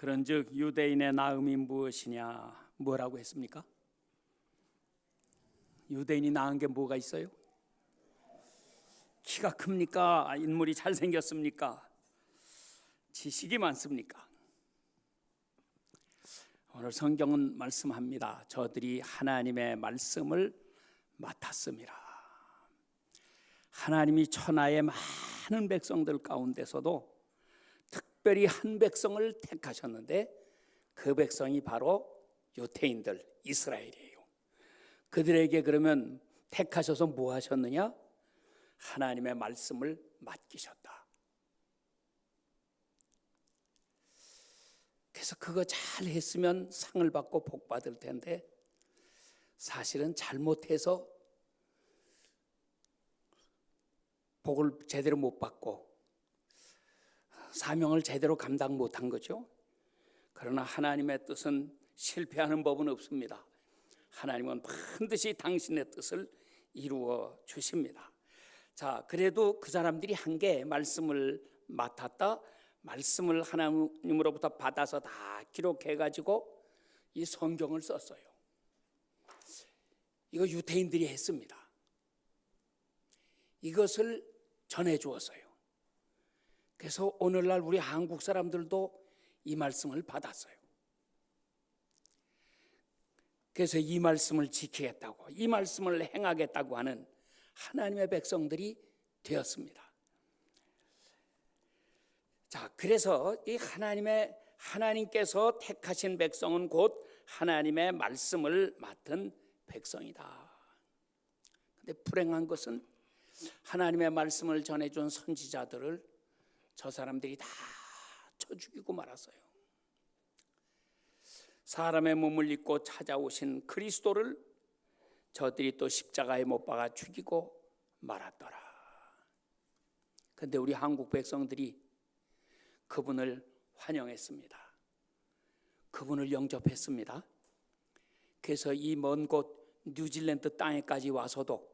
그런즉 유대인의 나음이 무엇이냐? 뭐라고 했습니까? 유대인이 낳은 게 뭐가 있어요? 키가 큽니까? 인물이 잘생겼습니까? 지식이 많습니까? 오늘 성경은 말씀합니다. 저들이 하나님의 말씀을 맡았습니다. 하나님이 천하의 많은 백성들 가운데서도 특별히 한 백성을 택하셨는데 그 백성이 바로 유대인들, 이스라엘이에요. 그들에게 그러면 택하셔서 뭐 하셨느냐? 하나님의 말씀을 맡기셨다. 그래서 그거 잘 했으면 상을 받고 복 받을 텐데 사실은 잘못해서 복을 제대로 못 받고 사명을 제대로 감당 못한 거죠. 그러나 하나님의 뜻은 실패하는 법은 없습니다. 하나님은 반드시 당신의 뜻을 이루어 주십니다. 자, 그래도 그 사람들이 한 게 말씀을 맡았다. 말씀을 하나님으로부터 받아서 다 기록해가지고 이 성경을 썼어요. 이거 유대인들이 했습니다. 이것을 전해주었어요. 그래서 오늘날 우리 한국 사람들도 이 말씀을 받았어요. 그래서 이 말씀을 지키겠다고, 이 말씀을 행하겠다고 하는 하나님의 백성들이 되었습니다. 자, 그래서 이 하나님께서 택하신 백성은 곧 하나님의 말씀을 맡은 백성이다. 근데 불행한 것은 하나님의 말씀을 전해준 선지자들을 저 사람들이 다 쳐 죽이고 말았어요. 사람의 몸을 입고 찾아오신 그리스도를 저들이 또 십자가에 못 박아 죽이고 말았더라. 그런데 우리 한국 백성들이 그분을 환영했습니다. 그분을 영접했습니다. 그래서 이 먼 곳 뉴질랜드 땅에까지 와서도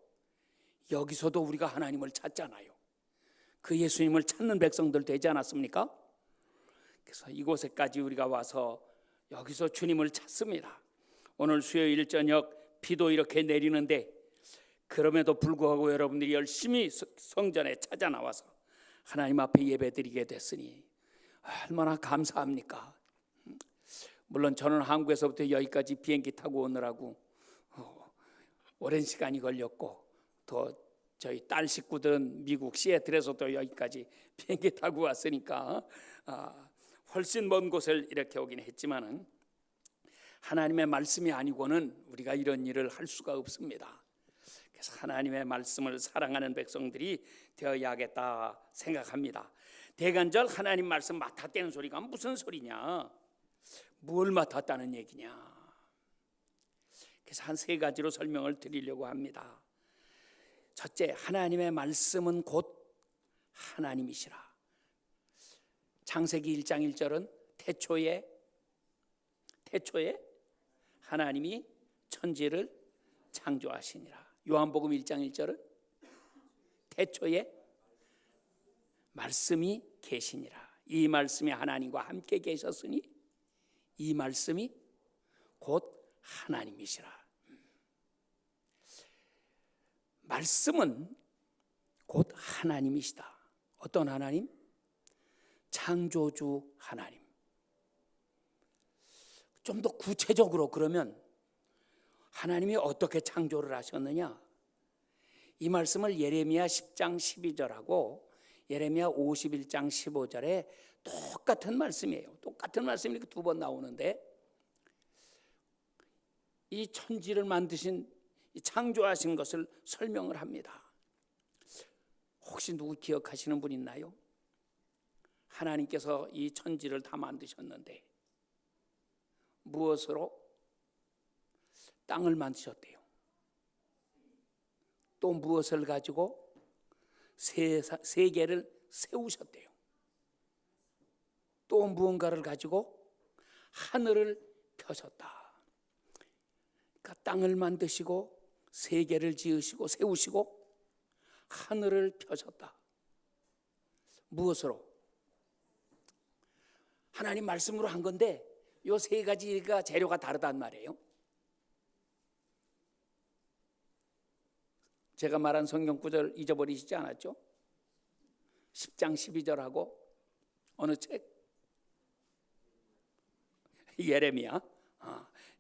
여기서도 우리가 하나님을 찾잖아요. 그 예수님을 찾는 백성들 되지 않았습니까? 그래서 이곳에까지 우리가 와서 여기서 주님을 찾습니다. 오늘 수요일 저녁 비도 이렇게 내리는데 그럼에도 불구하고 여러분들이 열심히 성전에 찾아 나와서 하나님 앞에 예배드리게 됐으니 얼마나 감사합니까? 물론 저는 한국에서부터 여기까지 비행기 타고 오느라고 오랜 시간이 걸렸고 또 저희 딸 식구들은 미국 시애틀에서도 여기까지 비행기 타고 왔으니까 훨씬 먼 곳을 이렇게 오긴 했지만은 하나님의 말씀이 아니고는 우리가 이런 일을 할 수가 없습니다. 그래서 하나님의 말씀을 사랑하는 백성들이 되어야겠다 생각합니다. 대간절 하나님 말씀 맡았다는 소리가 무슨 소리냐? 뭘 맡았다는 얘기냐? 그래서 한 세 가지로 설명을 드리려고 합니다. 첫째, 하나님의 말씀은 곧 하나님이시라. 창세기 1장 1절은 태초에 하나님이 천지를 창조하시니라. 요한복음 1장 1절은 태초에 말씀이 계시니라. 이 말씀이 하나님과 함께 계셨으니 이 말씀이 곧 하나님이시라. 말씀은 곧 하나님이시다. 어떤 하나님? 창조주 하나님. 좀 더 구체적으로 그러면 하나님이 어떻게 창조를 하셨느냐? 이 말씀을 예레미야 10장 12절하고 예레미야 51장 15절에 똑같은 말씀이에요. 똑같은 말씀이 이렇게 두 번 나오는데 이 천지를 만드신 창조하신 것을 설명을 합니다. 혹시 누구 기억하시는 분 있나요? 하나님께서 이 천지를 다 만드셨는데 무엇으로? 땅을 만드셨대요. 또 무엇을 가지고? 세계를 세우셨대요. 또 무언가를 가지고 하늘을 펴셨다. 그러니까 땅을 만드시고 세계를 지으시고 세우시고 하늘을 펴셨다. 무엇으로? 하나님 말씀으로 한 건데 요 세 가지가 재료가 다르단 말이에요. 제가 말한 성경 구절 잊어버리시지 않았죠? 10장 12절하고 어느 책? 예레미야.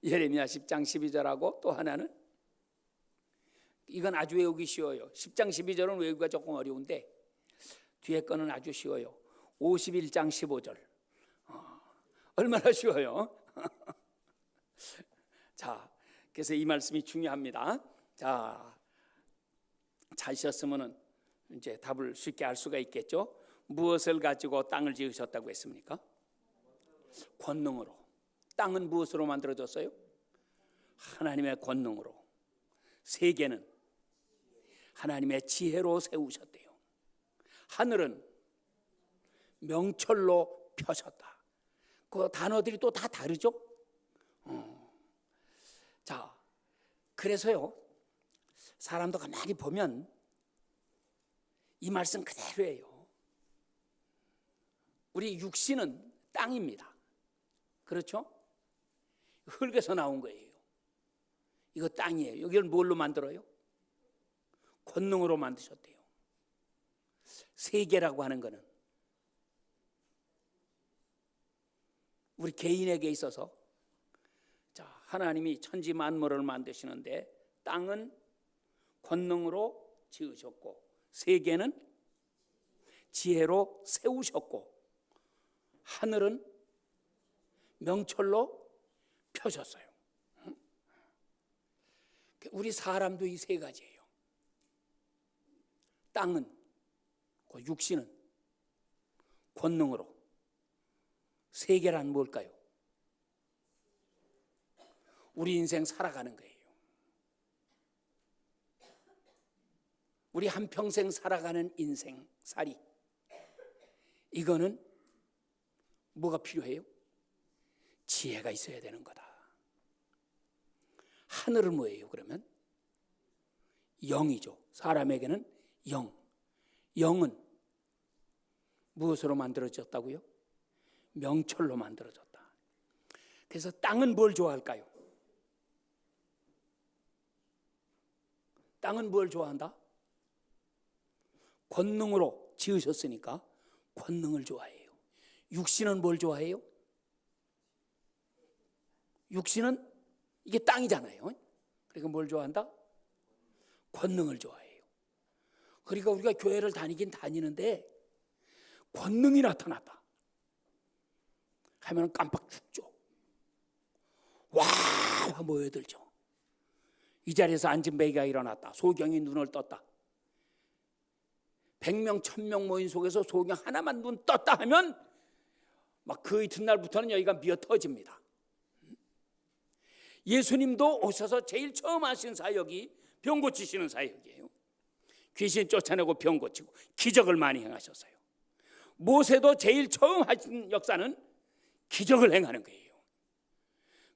예레미야 10장 12절하고 또 하나는 이건 아주 외우기 쉬워요. 10장 12절은 외우기가 조금 어려운데 뒤에 거는 아주 쉬워요. 51장 15절. 얼마나 쉬워요. 자, 그래서 이 말씀이 중요합니다. 자, 찾으셨으면 이제 답을 쉽게 알 수가 있겠죠. 무엇을 가지고 땅을 지으셨다고 했습니까? 권능으로. 땅은 무엇으로 만들어졌어요? 하나님의 권능으로. 세계는 하나님의 지혜로 세우셨대요. 하늘은 명철로 펴셨다. 그 단어들이 또 다 다르죠? 자, 그래서요, 사람도 가만히 보면 이 말씀 그대로예요. 우리 육신은 땅입니다. 그렇죠? 흙에서 나온 거예요. 이거 땅이에요. 여기를 뭘로 만들어요? 권능으로 만드셨대요. 세계라고 하는 거는 우리 개인에게 있어서 자, 하나님이 천지 만물을 만드시는데 땅은 권능으로 지으셨고 세계는 지혜로 세우셨고 하늘은 명철로 펴셨어요. 우리 사람도 이 세 가지예요. 땅은, 그 육신은 권능으로, 세계란 뭘까요? 우리 인생 살아가는 거예요. 우리 한평생 살아가는 인생살이, 이거는 뭐가 필요해요? 지혜가 있어야 되는 거다. 하늘은 뭐예요? 그러면 영이죠. 사람에게는 영. 영은 무엇으로 만들어졌다고요? 명철로 만들어졌다. 그래서 땅은 뭘 좋아할까요? 땅은 뭘 좋아한다? 권능으로 지으셨으니까 권능을 좋아해요. 육신은 뭘 좋아해요? 육신은 이게 땅이잖아요. 그러니까 뭘 좋아한다? 권능을 좋아해요. 그러니까 우리가 교회를 다니긴 다니는데 권능이 나타났다 하면 깜빡 죽죠. 와 모여들죠. 이 자리에서 앉은 베개가 일어났다. 소경이 눈을 떴다. 100명 1000명 모인 속에서 소경 하나만 눈 떴다 하면 막 그 이튿날부터는 여기가 미어 터집니다. 예수님도 오셔서 제일 처음 하신 사역이 병 고치시는 사역이에요. 귀신 쫓아내고 병 고치고 기적을 많이 행하셨어요. 모세도 제일 처음 하신 역사는 기적을 행하는 거예요.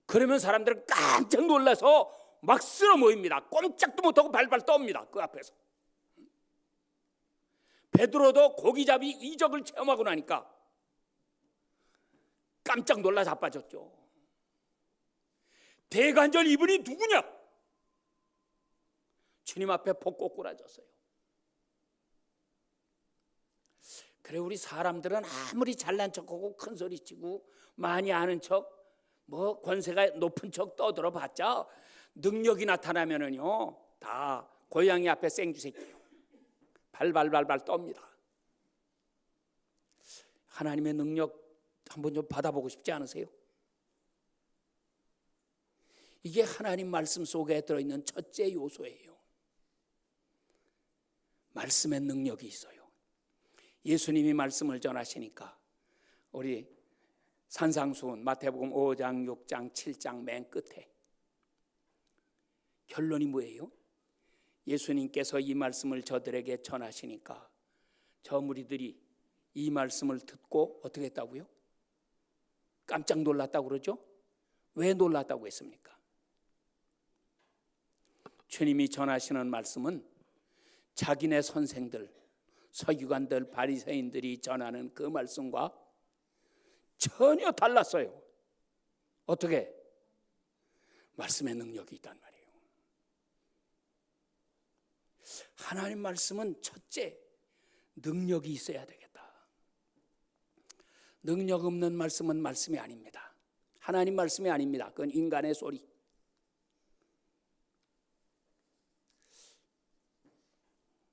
그러면 사람들은 깜짝 놀라서 막 쓸어 모입니다. 꼼짝도 못하고 발발 떱니다. 그 앞에서. 베드로도 고기잡이 이적을 체험하고 나니까 깜짝 놀라 자빠졌죠. 대관절 이분이 누구냐? 주님 앞에 복 꼬꾸라졌어요. 그래 우리 사람들은 아무리 잘난 척하고 큰 소리치고 많이 아는 척 뭐 권세가 높은 척 떠들어봤자 능력이 나타나면은요 다 고양이 앞에 생쥐새끼요. 발발발발 떱니다. 하나님의 능력 한번 좀 받아보고 싶지 않으세요? 이게 하나님 말씀 속에 들어있는 첫째 요소예요. 말씀의 능력이 있어요. 예수님이 말씀을 전하시니까 우리 산상수훈 마태복음 5장, 6장, 7장 맨 끝에 결론이 뭐예요? 예수님께서 이 말씀을 저들에게 전하시니까 저 무리들이 이 말씀을 듣고 어떻게 했다고요? 깜짝 놀랐다고 그러죠? 왜 놀랐다고 했습니까? 주님이 전하시는 말씀은 자기네 선생들, 서기관들, 바리새인들이 전하는 그 말씀과 전혀 달랐어요. 어떻게? 말씀의 능력이 있단 말이에요. 하나님 말씀은 첫째, 능력이 있어야 되겠다. 능력 없는 말씀은 말씀이 아닙니다. 하나님 말씀이 아닙니다. 그건 인간의 소리.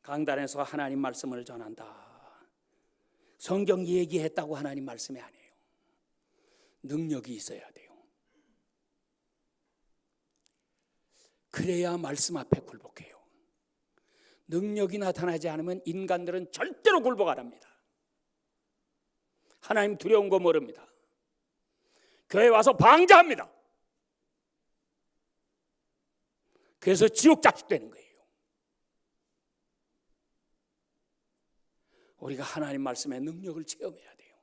강단에서 하나님 말씀을 전한다. 성경 얘기했다고 하나님 말씀이 아니에요. 능력이 있어야 돼요. 그래야 말씀 앞에 굴복해요. 능력이 나타나지 않으면 인간들은 절대로 굴복 안 합니다. 하나님 두려운 거 모릅니다. 교회 와서 방자합니다. 그래서 지옥 자식 되는 거예요. 우리가 하나님 말씀의 능력을 체험해야 돼요.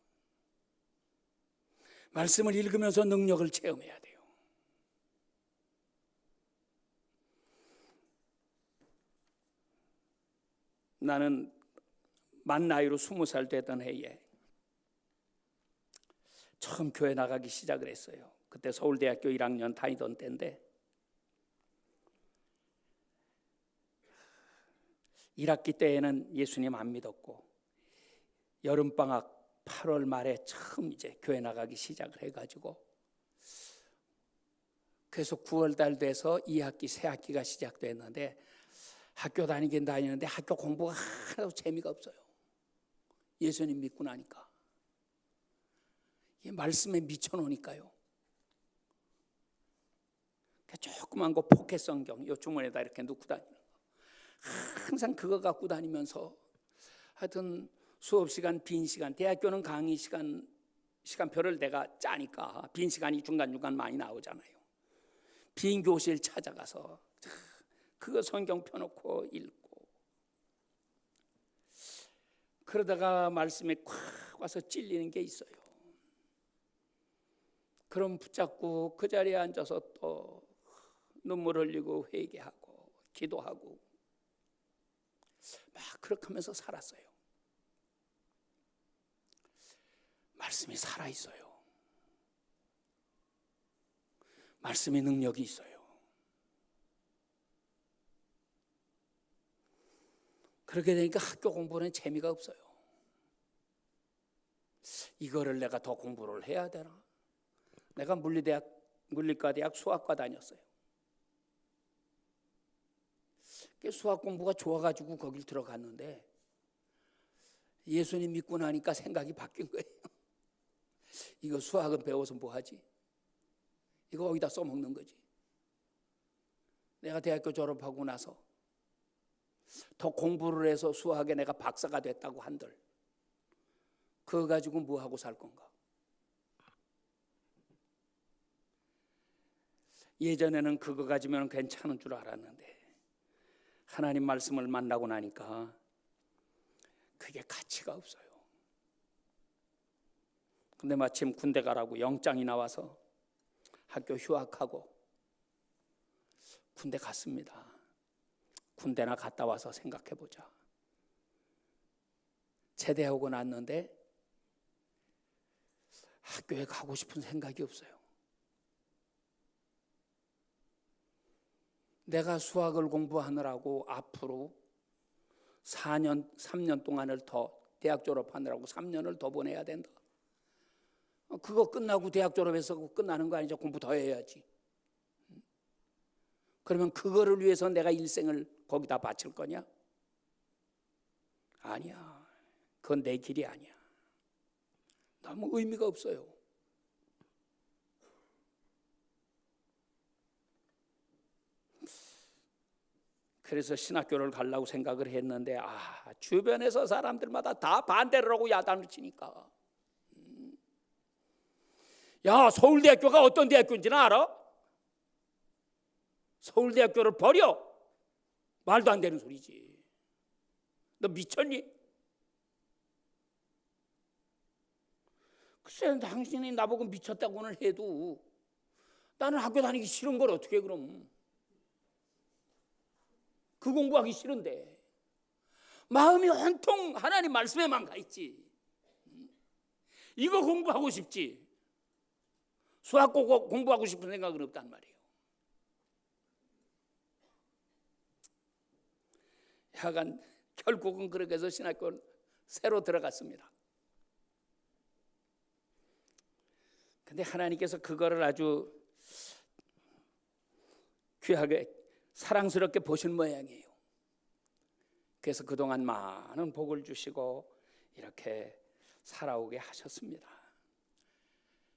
말씀을 읽으면서 능력을 체험해야 돼요. 나는 만 나이로 20살 되던 해에 처음 교회 나가기 시작을 했어요. 그때 서울대학교 1학년 다니던 때인데 1학기 때에는 예수님 안 믿었고 여름방학 8월 말에 처음 이제 교회 나가기 시작을 해가지고 그래서 9월 달 돼서 2학기, 새 학기가 시작됐는데 학교 다니긴 다니는데 학교 공부가 하나도 재미가 없어요. 예수님 믿고 나니까. 이 말씀에 미쳐놓으니까요. 조그만 거 포켓 성경 요 주머니에다 이렇게 넣고 다니는 거. 항상 그거 갖고 다니면서 하여튼 수업 시간, 빈 시간, 대학교는 강의 시간표를 내가 짜니까 빈 시간이 중간중간 많이 나오잖아요. 빈 교실 찾아가서 그거 성경 펴놓고 읽고 그러다가 말씀에 콱 와서 찔리는 게 있어요. 그럼 붙잡고 그 자리에 앉아서 또 눈물 흘리고 회개하고 기도하고 막 그렇게 하면서 살았어요. 말씀이 살아있어요. 말씀의 능력이 있어요. 그렇게 되니까 학교 공부는 재미가 없어요. 이거를 내가 더 공부를 해야 되나? 내가 물리과대학 수학과 다녔어요. 수학 공부가 좋아가지고 거길 들어갔는데 예수님 믿고 나니까 생각이 바뀐 거예요. 이거 수학은 배워서 뭐하지? 이거 어디다 써먹는 거지. 내가 대학교 졸업하고 나서 더 공부를 해서 수학에 내가 박사가 됐다고 한들 그거 가지고 뭐하고 살 건가? 예전에는 그거 가지면 괜찮은 줄 알았는데 하나님 말씀을 만나고 나니까 그게 가치가 없어요. 근데 마침 군대 가라고 영장이 나와서 학교 휴학하고 군대 갔습니다. 군대나 갔다 와서 생각해보자. 제대하고 났는데 학교에 가고 싶은 생각이 없어요. 내가 수학을 공부하느라고 앞으로 3년 동안을 더 대학 졸업하느라고 3년을 더 보내야 된다. 그거 끝나고 대학 졸업해서 끝나는 거 아니죠. 공부 더 해야지. 그러면 그거를 위해서 내가 일생을 거기다 바칠 거냐? 아니야. 그건 내 길이 아니야. 너무 의미가 없어요. 그래서 신학교를 가려고 생각을 했는데 주변에서 사람들마다 다 반대를 하고 야단을 치니까 야, 서울대학교가 어떤 대학교인지는 알아? 서울대학교를 버려. 말도 안 되는 소리지. 너 미쳤니? 글쎄, 당신이 나보고 미쳤다고는 해도 나는 학교 다니기 싫은 걸 어떻게 그럼? 그 공부하기 싫은데 마음이 온통 하나님 말씀에만 가 있지. 이거 공부하고 싶지. 수학 꼭 공부하고 싶은 생각은 없단 말이에요. 하여간 결국은 그렇게 해서 신학교를 새로 들어갔습니다. 근데 하나님께서 그거를 아주 귀하게 사랑스럽게 보신 모양이에요. 그래서 그동안 많은 복을 주시고 이렇게 살아오게 하셨습니다.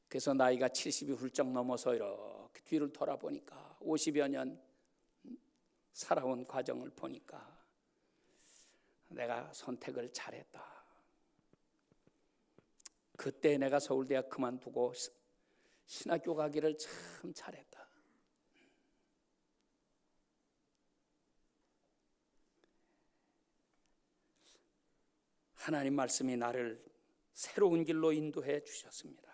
그래서 나이가 70이 훌쩍 넘어서 이렇게 뒤를 돌아보니까 50여 년 살아온 과정을 보니까 내가 선택을 잘했다. 그때 내가 서울대학 그만두고 신학교 가기를 참 잘했다. 하나님 말씀이 나를 새로운 길로 인도해 주셨습니다.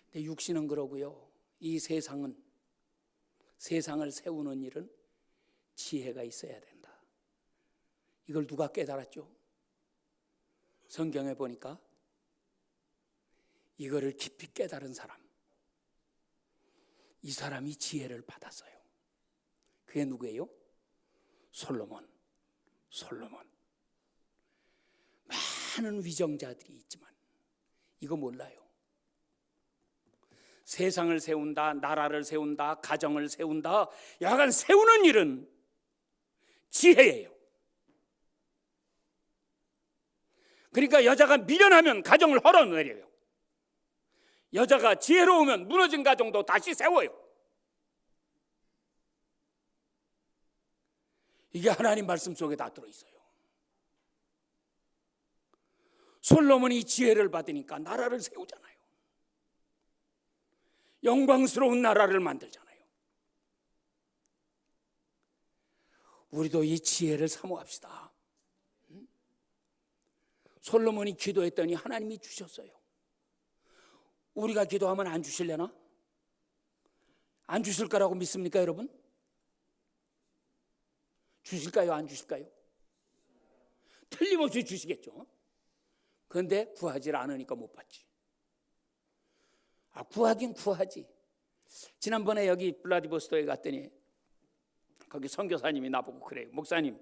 근데 육신은 그러고요. 이 세상을 세우는 일은 지혜가 있어야 된다. 이걸 누가 깨달았죠? 성경에 보니까 이거를 깊이 깨달은 사람, 이 사람이 지혜를 받았어요. 그게 누구예요? 솔로몬. 많은 위정자들이 있지만 이거 몰라요. 세상을 세운다, 나라를 세운다, 가정을 세운다, 여하간 세우는 일은 지혜예요. 그러니까 여자가 미련하면 가정을 헐어내려요. 여자가 지혜로우면 무너진 가정도 다시 세워요. 이게 하나님 말씀 속에 다 들어있어요. 솔로몬이 지혜를 받으니까 나라를 세우잖아요. 영광스러운 나라를 만들잖아요. 우리도 이 지혜를 사모합시다. 솔로몬이 기도했더니 하나님이 주셨어요. 우리가 기도하면 안 주실려나? 안 주실 거라고 믿습니까, 여러분? 주실까요, 안 주실까요? 틀림없이 주시겠죠. 그런데 구하지 않으니까 못 받지. 구하긴 구하지. 지난번에 여기 블라디보스토크에 갔더니 거기 선교사님이 나보고 그래요. 목사님,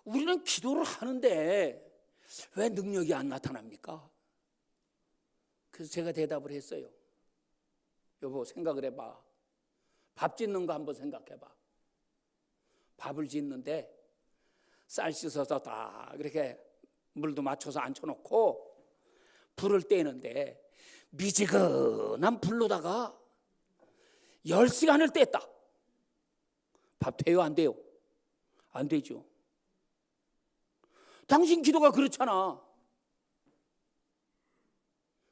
우리는 기도를 하는데 왜 능력이 안 나타납니까? 그래서 제가 대답을 했어요. 여보, 생각을 해봐. 밥 짓는 거 한번 생각해봐. 밥을 짓는데 쌀 씻어서 다 그렇게 물도 맞춰서 앉혀놓고 불을 떼는데 미지근한 불로다가 10시간을 뗐다. 밥 돼요, 안 돼요? 안 되죠. 당신 기도가 그렇잖아.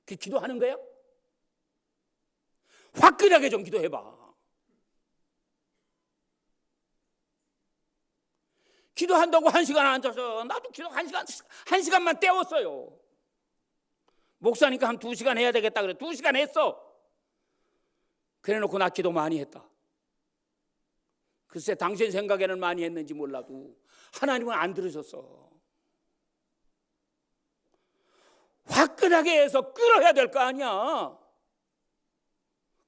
그 기도하는 거야? 화끈하게 좀 기도해봐. 기도한다고 1시간 앉아서 나도 기도 1시간만 때웠어요. 목사니까 한 2시간 해야 되겠다 그래. 2시간 했어. 그래놓고 나 기도 많이 했다. 글쎄 당신 생각에는 많이 했는지 몰라도 하나님은 안 들으셨어. 화끈하게 해서 끌어야 될 거 아니야.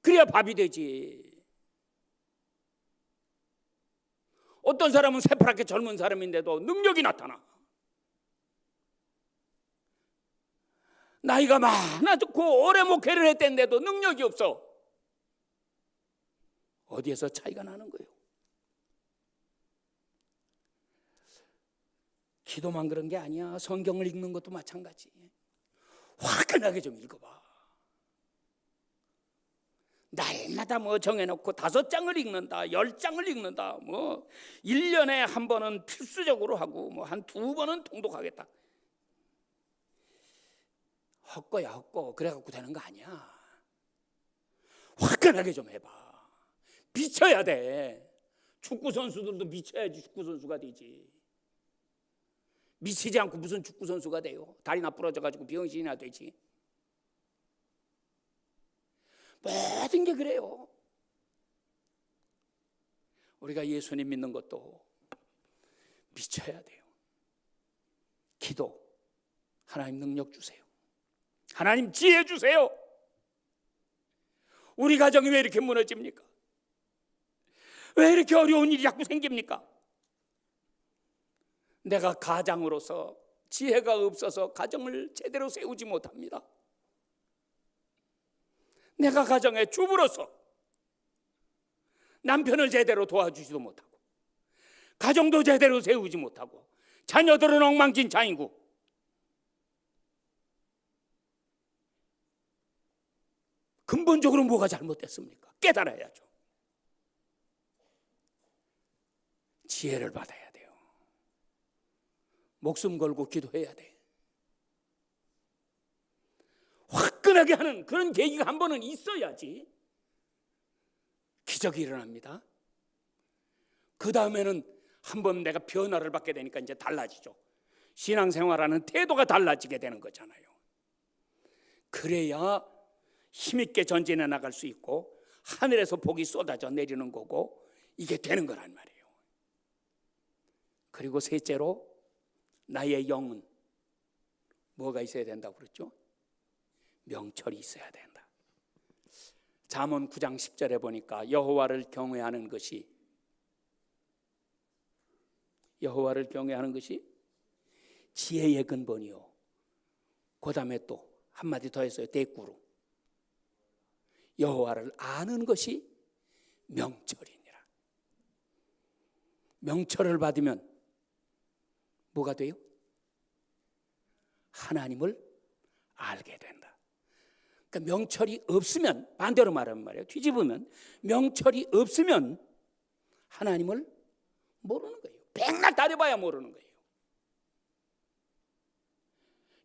그래야 밥이 되지. 어떤 사람은 새파랗게 젊은 사람인데도 능력이 나타나. 나이가 많아졌고 오래 목회를 했는데도 능력이 없어. 어디에서 차이가 나는 거예요? 기도만 그런 게 아니야. 성경을 읽는 것도 마찬가지. 화끈하게 좀 읽어봐. 날마다 뭐 정해놓고 5장을 읽는다, 10장을 읽는다, 뭐 1년에 한 번은 필수적으로 하고 뭐 한 2번은 통독하겠다. 헛거야, 헛거. 그래갖고 되는 거 아니야. 화끈하게 좀 해봐. 미쳐야 돼. 축구 선수들도 미쳐야지 축구 선수가 되지. 미치지 않고 무슨 축구 선수가 돼요? 다리나 부러져가지고 병신이나 되지. 모든 게 그래요. 우리가 예수님 믿는 것도 미쳐야 돼요. 기도, 하나님 능력 주세요. 하나님 지혜 주세요. 우리 가정이 왜 이렇게 무너집니까? 왜 이렇게 어려운 일이 자꾸 생깁니까? 내가 가장으로서 지혜가 없어서 가정을 제대로 세우지 못합니다. 내가 가정의 주부로서 남편을 제대로 도와주지도 못하고 가정도 제대로 세우지 못하고 자녀들은 엉망진창이고 근본적으로 뭐가 잘못됐습니까? 깨달아야죠. 지혜를 받아야 돼요. 목숨 걸고 기도해야 돼. 화끈하게 하는 그런 계기가 한 번은 있어야지 기적이 일어납니다. 그 다음에는 한 번 내가 변화를 받게 되니까 이제 달라지죠. 신앙생활하는 태도가 달라지게 되는 거잖아요. 그래야 힘있게 전진해 나갈 수 있고 하늘에서 복이 쏟아져 내리는 거고 이게 되는 거란 말이에요. 그리고 셋째로 나의 영은 뭐가 있어야 된다고 그랬죠? 명철이 있어야 된다. 잠언 9장 10절에 보니까 여호와를 경외하는 것이 지혜의 근본이요. 그 다음에 또 한마디 더 했어요. 대꾸로 여호와를 아는 것이 명철이니라. 명철을 받으면 뭐가 돼요? 하나님을 알게 된다. 그러니까 명철이 없으면, 반대로 말하면 말이에요, 뒤집으면 명철이 없으면 하나님을 모르는 거예요. 백날 다녀봐야 모르는 거예요.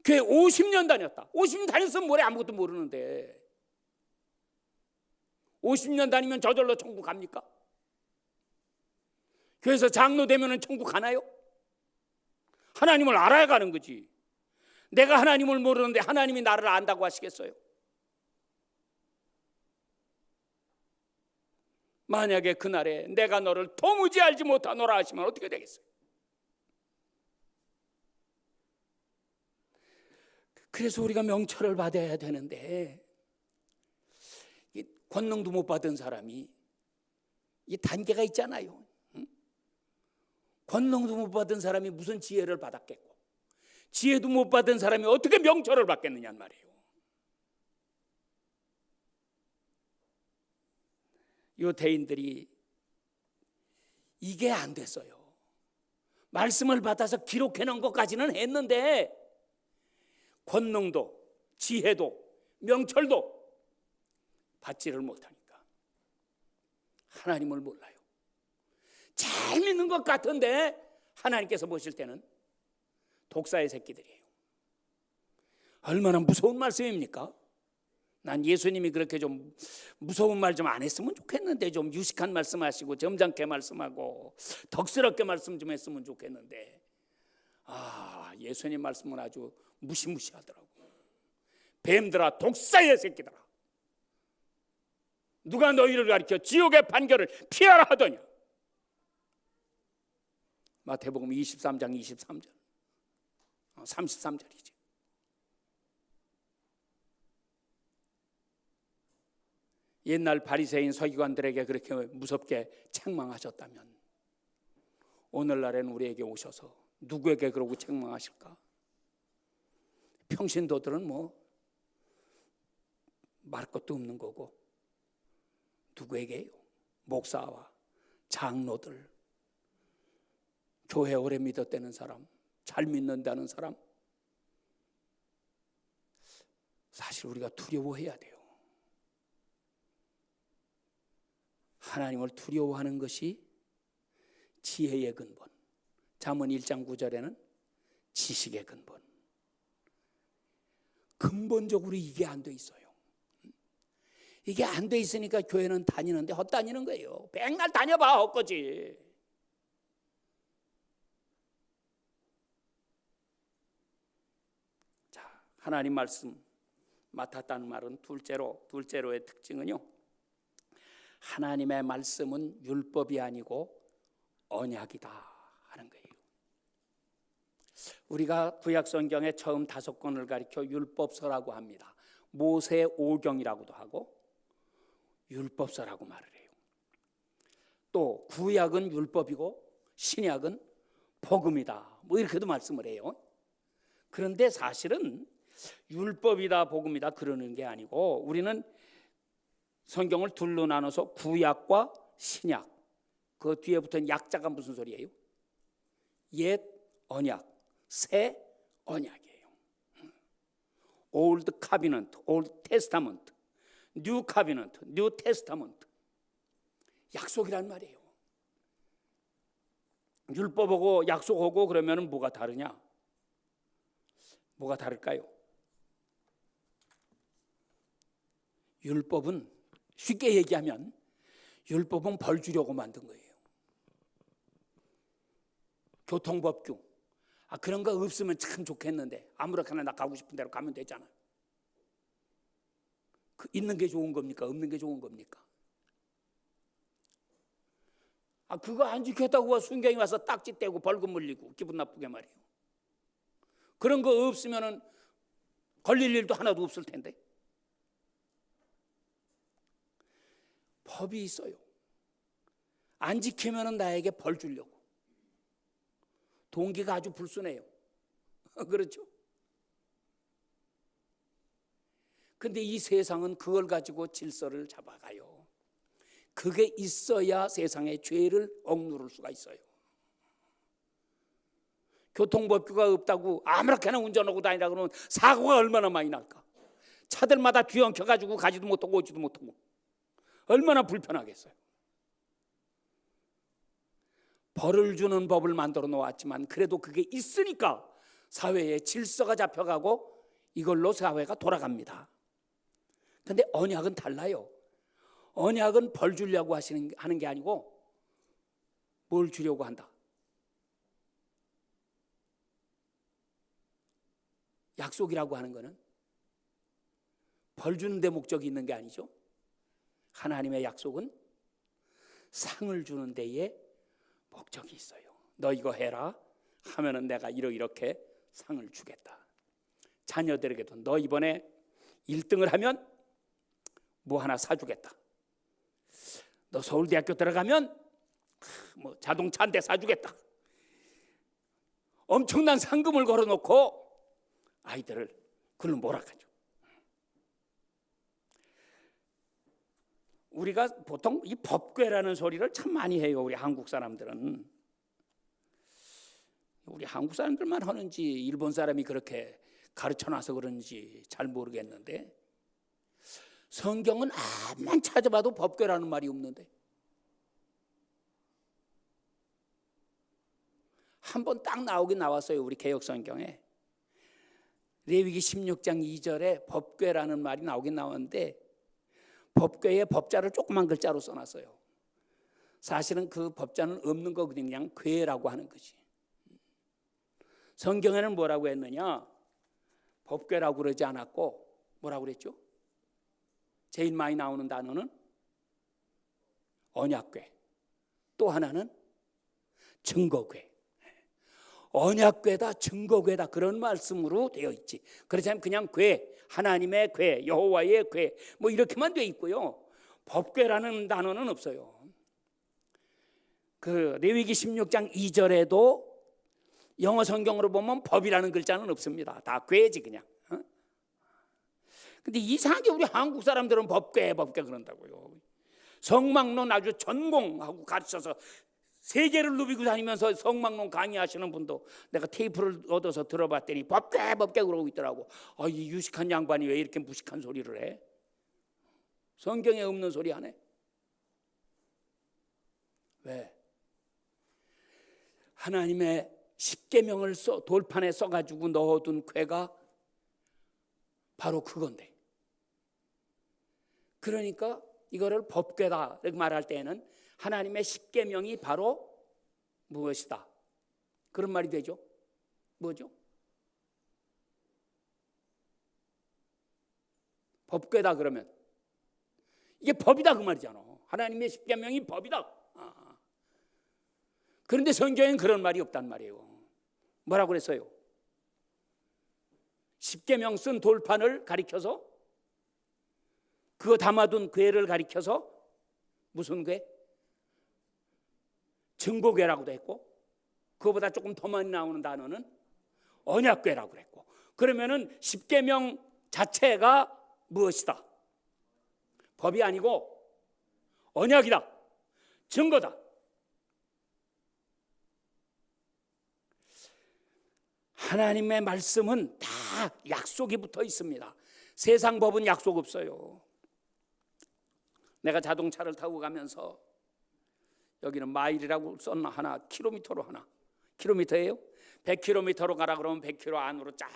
교회 50년 다녔다. 50년 다녔으면 뭐래 아무것도 모르는데 50년 다니면 저절로 천국 갑니까? 교회에서 장로 되면 천국 가나요? 하나님을 알아야 가는 거지. 내가 하나님을 모르는데 하나님이 나를 안다고 하시겠어요? 만약에 그날에 내가 너를 도무지 알지 못하노라 하시면 어떻게 되겠어요? 그래서 우리가 명철을 받아야 되는데 이 권능도 못 받은 사람이 이 단계가 있잖아요. 권능도 못 받은 사람이 무슨 지혜를 받았겠고 지혜도 못 받은 사람이 어떻게 명철을 받겠느냐는 말이에요. 유대인들이 이게 안 됐어요. 말씀을 받아서 기록해 놓은 것까지는 했는데 권능도 지혜도 명철도 받지를 못하니까 하나님을 몰라요. 잘 믿는 것 같은데 하나님께서 보실 때는 독사의 새끼들이에요. 얼마나 무서운 말씀입니까? 난 예수님이 그렇게 좀 무서운 말 좀 안 했으면 좋겠는데 좀 유식한 말씀하시고 점잖게 말씀하고 덕스럽게 말씀 좀 했으면 좋겠는데 예수님 말씀은 아주 무시무시하더라고. 뱀들아, 독사의 새끼들아, 누가 너희를 가리켜 지옥의 판결을 피하라 하더냐. 마태복음 23장 23절 33절이지. 옛날 바리새인 서기관들에게 그렇게 무섭게 책망하셨다면 오늘날에는 우리에게 오셔서 누구에게 그러고 책망하실까? 평신도들은 뭐 말할 것도 없는 거고 누구에게요? 목사와 장로들, 교회 오래 믿었다는 사람, 잘 믿는다는 사람, 사실 우리가 두려워해야 돼요. 하나님을 두려워하는 것이 지혜의 근본. 잠언 1장 9절에는 지식의 근본. 근본적으로 이게 안 돼 있어요. 이게 안 돼 있으니까 교회는 다니는데 헛다니는 거예요. 백날 다녀봐 헛거지. 자, 하나님 말씀 맡았다는 말은 둘째로의 특징은요, 하나님의 말씀은 율법이 아니고 언약이다 하는 거예요. 우리가 구약 성경의 처음 5권을 가리켜 율법서라고 합니다. 모세 오경이라고도 하고 율법서라고 말을 해요. 또 구약은 율법이고 신약은 복음이다, 뭐 이렇게도 말씀을 해요. 그런데 사실은 율법이다 복음이다 그러는 게 아니고, 우리는 성경을 둘로 나눠서 구약과 신약, 그 뒤에 붙은 약자가 무슨 소리예요? 옛 언약, 새 언약이에요. Old Covenant, Old Testament, New Covenant, New Testament. 약속이란 말이에요. 율법하고 약속하고 그러면 뭐가 다르냐? 뭐가 다를까요? 율법은 쉽게 얘기하면 율법은 벌 주려고 만든 거예요. 교통법규, 그런 거 없으면 참 좋겠는데 아무렇게나 나 가고 싶은 대로 가면 되잖아요. 있는 게 좋은 겁니까? 없는 게 좋은 겁니까? 그거 안 지켰다고 순경이 와서 딱지 떼고 벌금 물리고 기분 나쁘게 말이에요. 그런 거 없으면 걸릴 일도 하나도 없을 텐데. 법이 있어요. 안 지키면 나에게 벌 주려고. 동기가 아주 불순해요. 그렇죠? 근데 이 세상은 그걸 가지고 질서를 잡아가요. 그게 있어야 세상의 죄를 억누를 수가 있어요. 교통법규가 없다고 아무렇게나 운전하고 다니라 그러면 사고가 얼마나 많이 날까? 차들마다 뒤엉켜가지고 가지도 못하고 오지도 못하고 얼마나 불편하겠어요. 벌을 주는 법을 만들어 놓았지만 그래도 그게 있으니까 사회에 질서가 잡혀가고 이걸로 사회가 돌아갑니다. 근데 언약은 달라요. 언약은 벌 주려고 하는 게 아니고 뭘 주려고 한다? 약속이라고 하는 거는 벌 주는 데 목적이 있는 게 아니죠. 하나님의 약속은 상을 주는 데에 목적이 있어요. 너 이거 해라 하면은 내가 이렇게 상을 주겠다. 자녀들에게도 너 이번에 1등을 하면 뭐 하나 사주겠다. 너 서울대학교 들어가면 뭐 자동차 한 대 사주겠다. 엄청난 상금을 걸어놓고 아이들을 그걸 몰아가죠. 우리가 보통 이 법궤라는 소리를 참 많이 해요. 우리 한국 사람들은. 우리 한국 사람들만 하는지 일본 사람이 그렇게 가르쳐놔서 그런지 잘 모르겠는데, 성경은 암만 찾아봐도 법궤라는 말이 없는데 한 번 딱 나오긴 나왔어요. 우리 개역성경에 레위기 16장 2절에 법궤라는 말이 나오긴 나왔는데 법궤에 법자를 조그만 글자로 써놨어요. 사실은 그 법자는 없는 거거든요. 그냥 궤라고 하는 거지. 성경에는 뭐라고 했느냐? 법궤라고 그러지 않았고 뭐라고 그랬죠? 제일 많이 나오는 단어는 언약궤, 또 하나는 증거궤. 언약궤다, 증거궤다 그런 말씀으로 되어 있지. 그렇지 않으면 그냥 궤, 하나님의 궤, 여호와의 궤 뭐 이렇게만 되어 있고요. 법궤라는 단어는 없어요. 그 레위기 16장 2절에도 영어 성경으로 보면 법이라는 글자는 없습니다. 다 궤지 그냥. 근데 이상하게 우리 한국 사람들은 법궤 그런다고요. 성막론 아주 전공하고 가르쳐서 세계를 누비고 다니면서 성막론 강의하시는 분도 내가 테이프를 얻어서 들어봤더니 법궤 그러고 있더라고. 이 유식한 양반이 왜 이렇게 무식한 소리를 해? 성경에 없는 소리 하네. 왜? 하나님의 십계명을 돌판에 써가지고 넣어둔 궤가 바로 그건데. 그러니까 이거를 법궤다 이렇게 말할 때에는 하나님의 십계명이 바로 무엇이다? 그런 말이 되죠. 뭐죠? 법궤다 그러면 이게 법이다 그 말이잖아. 하나님의 십계명이 법이다. 그런데 성경엔 그런 말이 없단 말이에요. 뭐라고 그랬어요? 십계명 쓴 돌판을 가리켜서, 그거 담아둔 궤를 가리켜서 무슨 궤? 증거궤라고도 했고, 그거보다 조금 더 많이 나오는 단어는 언약궤라고 그랬고, 그러면은 십계명 자체가 무엇이다? 법이 아니고 언약이다, 증거다. 하나님의 말씀은 다 약속이 붙어 있습니다. 세상 법은 약속 없어요. 내가 자동차를 타고 가면서, 여기는 마일이라고 썼나 하나, 킬로미터로 하나, 킬로미터예요? 100km로 가라 그러면 100km 안으로 쫙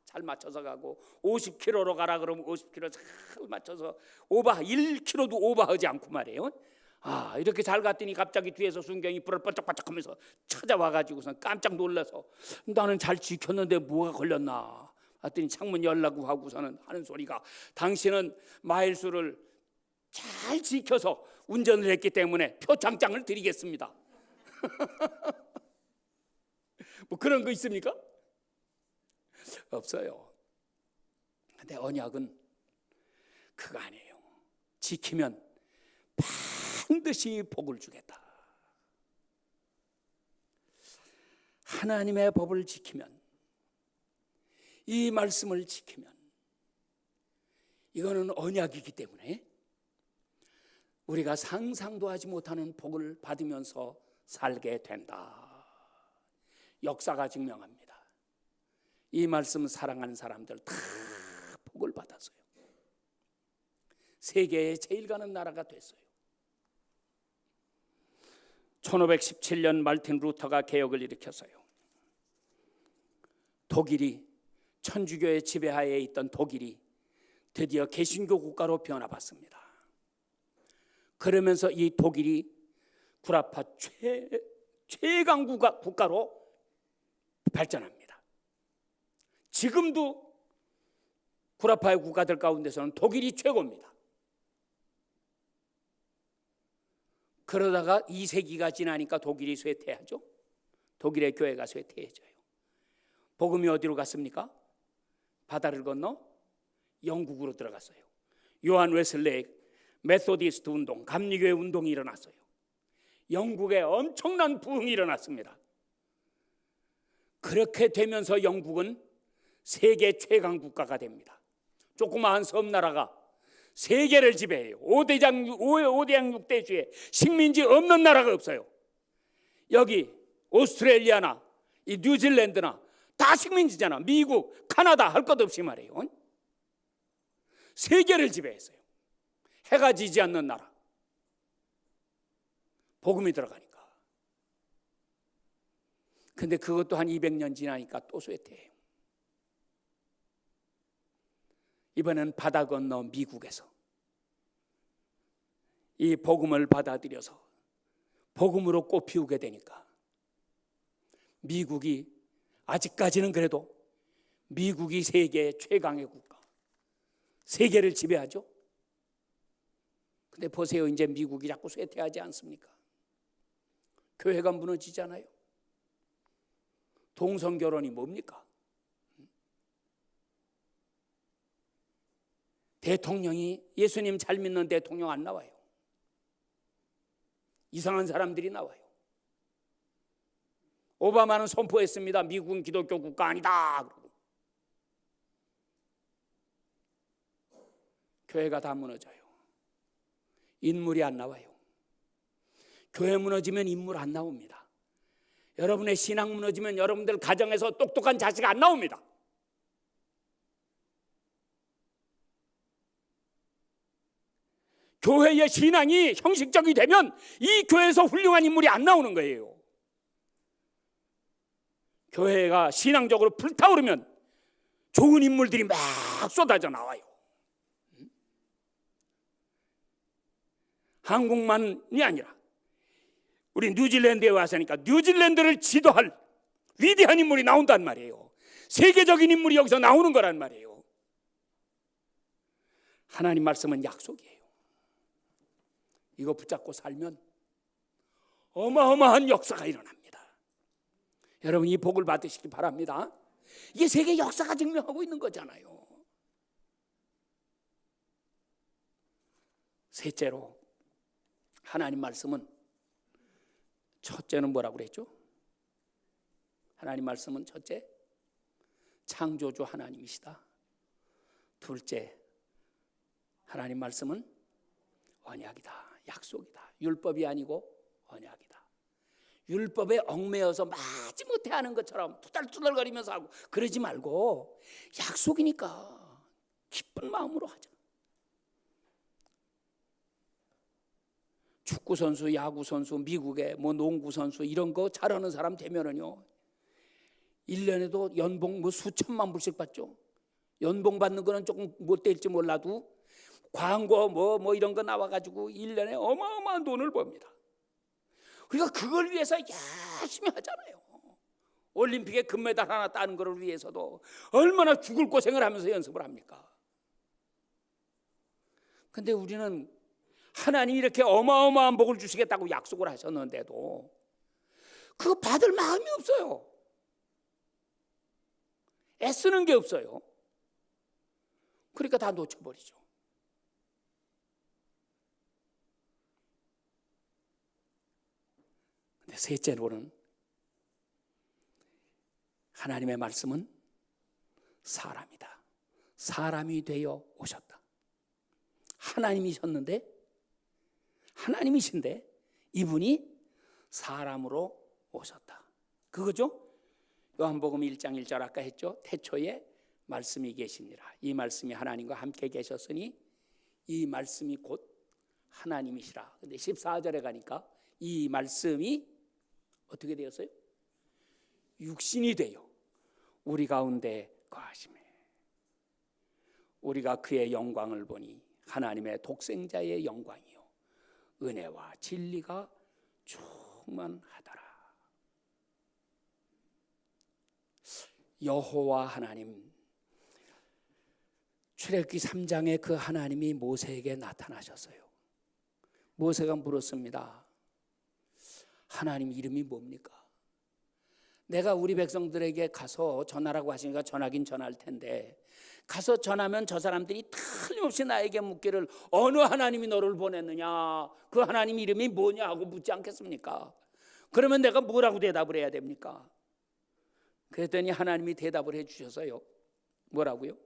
잘 맞춰서 가고, 50km로 가라 그러면 50km 잘 맞춰서 1km도 오버하지 않고 말이에요. 이렇게 잘 갔더니 갑자기 뒤에서 순경이 불을 번쩍번쩍하면서 찾아와가지고선 깜짝 놀라서, 나는 잘 지켰는데 뭐가 걸렸나 했더니 창문 열라고 하고서는 하는 소리가, 당신은 마일수를 잘 지켜서 운전을 했기 때문에 표창장을 드리겠습니다. 뭐 그런 거 있습니까? 없어요. 근데 언약은 그거 아니에요. 지키면 반드시 복을 주겠다. 하나님의 법을 지키면, 이 말씀을 지키면, 이거는 언약이기 때문에 우리가 상상도 하지 못하는 복을 받으면서 살게 된다. 역사가 증명합니다. 이 말씀 사랑하는 사람들 다 복을 받았어요. 세계에 제일 가는 나라가 됐어요. 1517년 말틴 루터가 개혁을 일으켰어요. 독일이, 천주교의 지배하에 있던 독일이 드디어 개신교 국가로 변화받습니다. 그러면서 이 독일이 구라파 최강 국가로 발전합니다. 지금도 구라파의 국가들 가운데서는 독일이 최고입니다. 그러다가 2세기가 지나니까 독일이 쇠퇴하죠. 독일의 교회가 쇠퇴해져요. 복음이 어디로 갔습니까? 바다를 건너 영국으로 들어갔어요. 요한 웨슬레의 메소디스트 운동, 감리교회 운동이 일어났어요. 영국에 엄청난 부흥이 일어났습니다. 그렇게 되면서 영국은 세계 최강 국가가 됩니다. 조그마한 섬나라가 세계를 지배해요. 5대양 6대주에 식민지 없는 나라가 없어요. 여기 오스트레일리아나 이 뉴질랜드나 다 식민지잖아. 미국, 카나다 할 것 없이 말이에요. 세계를 지배했어요. 해가 지지 않는 나라. 복음이 들어가니까. 근데 그것도 한 200년 지나니까 또 쇠퇴해요. 이번엔 바다 건너 미국에서 이 복음을 받아들여서 복음으로 꽃피우게 되니까, 미국이 아직까지는 그래도 미국이 세계 최강의 국가, 세계를 지배하죠. 근데 보세요, 이제 미국이 자꾸 쇠퇴하지 않습니까? 교회가 무너지잖아요. 동성결혼이 뭡니까? 대통령이, 예수님 잘 믿는 대통령 안 나와요. 이상한 사람들이 나와요. 오바마는 선포했습니다. 미국은 기독교 국가 아니다. 교회가 다 무너져요. 인물이 안 나와요. 교회 무너지면 인물 안 나옵니다. 여러분의 신앙 무너지면 여러분들 가정에서 똑똑한 자식 안 나옵니다. 교회의 신앙이 형식적이 되면 이 교회에서 훌륭한 인물이 안 나오는 거예요. 교회가 신앙적으로 불타오르면 좋은 인물들이 막 쏟아져 나와요. 한국만이 아니라 우리 뉴질랜드에 와서니까 뉴질랜드를 지도할 위대한 인물이 나온단 말이에요. 세계적인 인물이 여기서 나오는 거란 말이에요. 하나님 말씀은 약속이에요. 이거 붙잡고 살면 어마어마한 역사가 일어납니다. 여러분 이 복을 받으시기 바랍니다. 이게 세계 역사가 증명하고 있는 거잖아요. 셋째로 하나님 말씀은, 첫째는 뭐라고 그랬죠? 하나님 말씀은 첫째 창조주 하나님이시다. 둘째 하나님 말씀은 언약이다, 약속이다. 율법이 아니고 언약이다. 율법에 얽매여서 마지못해 하는 것처럼 투덜투덜거리면서 하고 그러지 말고 약속이니까 기쁜 마음으로 하자. 축구 선수, 야구 선수, 미국의 농구 선수 이런 거 잘하는 사람 되면은요 1년에도 연봉 수천만 불씩 받죠. 연봉 받는 거는 조금 못 될지 몰라도 광고 이런 거 나와가지고 1년에 어마어마한 돈을 법니다. 그러니까 그걸 위해서 열심히 하잖아요. 올림픽에 금메달 하나 따는 거를 위해서도 얼마나 죽을 고생을 하면서 연습을 합니까? 근데 우리는 하나님이 이렇게 어마어마한 복을 주시겠다고 약속을 하셨는데도 그거 받을 마음이 없어요. 애쓰는 게 없어요. 그러니까 다 놓쳐버리죠. 근데 셋째로는 하나님의 말씀은 사람이다. 사람이 되어 오셨다. 하나님이신데 이분이 사람으로 오셨다. 그거죠? 요한복음 1장 1절 아까 했죠. 태초에 말씀이 계시니라. 이 말씀이 하나님과 함께 계셨으니 이 말씀이 곧 하나님이시라. 근데 14절에 가니까 이 말씀이 어떻게 되었어요? 육신이 되어 우리 가운데 거하시매 우리가 그의 영광을 보니 하나님의 독생자의 영광이요 은혜와 진리가 충만하더라. 여호와 하나님, 출애굽기 3장에 그 하나님이 모세에게 나타나셨어요. 모세가 물었습니다. 하나님 이름이 뭡니까? 내가 우리 백성들에게 가서 전하라고 하시니까 전하긴 전할 텐데 가서 전하면 저 사람들이 틀림없이 나에게 묻기를 어느 하나님이 너를 보냈느냐, 그 하나님 이름이 뭐냐 하고 묻지 않겠습니까? 그러면 내가 뭐라고 대답을 해야 됩니까? 그랬더니 하나님이 대답을 해주셔서요. 뭐라고요?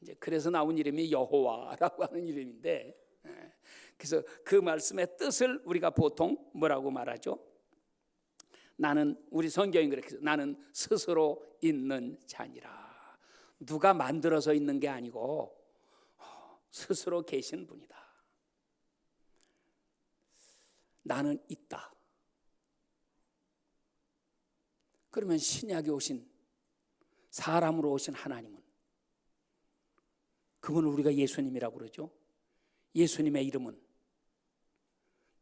이제 그래서 나온 이름이 여호와라고 하는 이름인데, 그래서 그 말씀의 뜻을 우리가 보통 뭐라고 말하죠? 나는, 우리 성경이 그렇게 해서 나는 스스로 있는 자니라. 누가 만들어서 있는 게 아니고 스스로 계신 분이다. 나는 있다. 그러면 신약에 오신, 사람으로 오신 하나님은, 그분을 우리가 예수님이라고 그러죠. 예수님의 이름은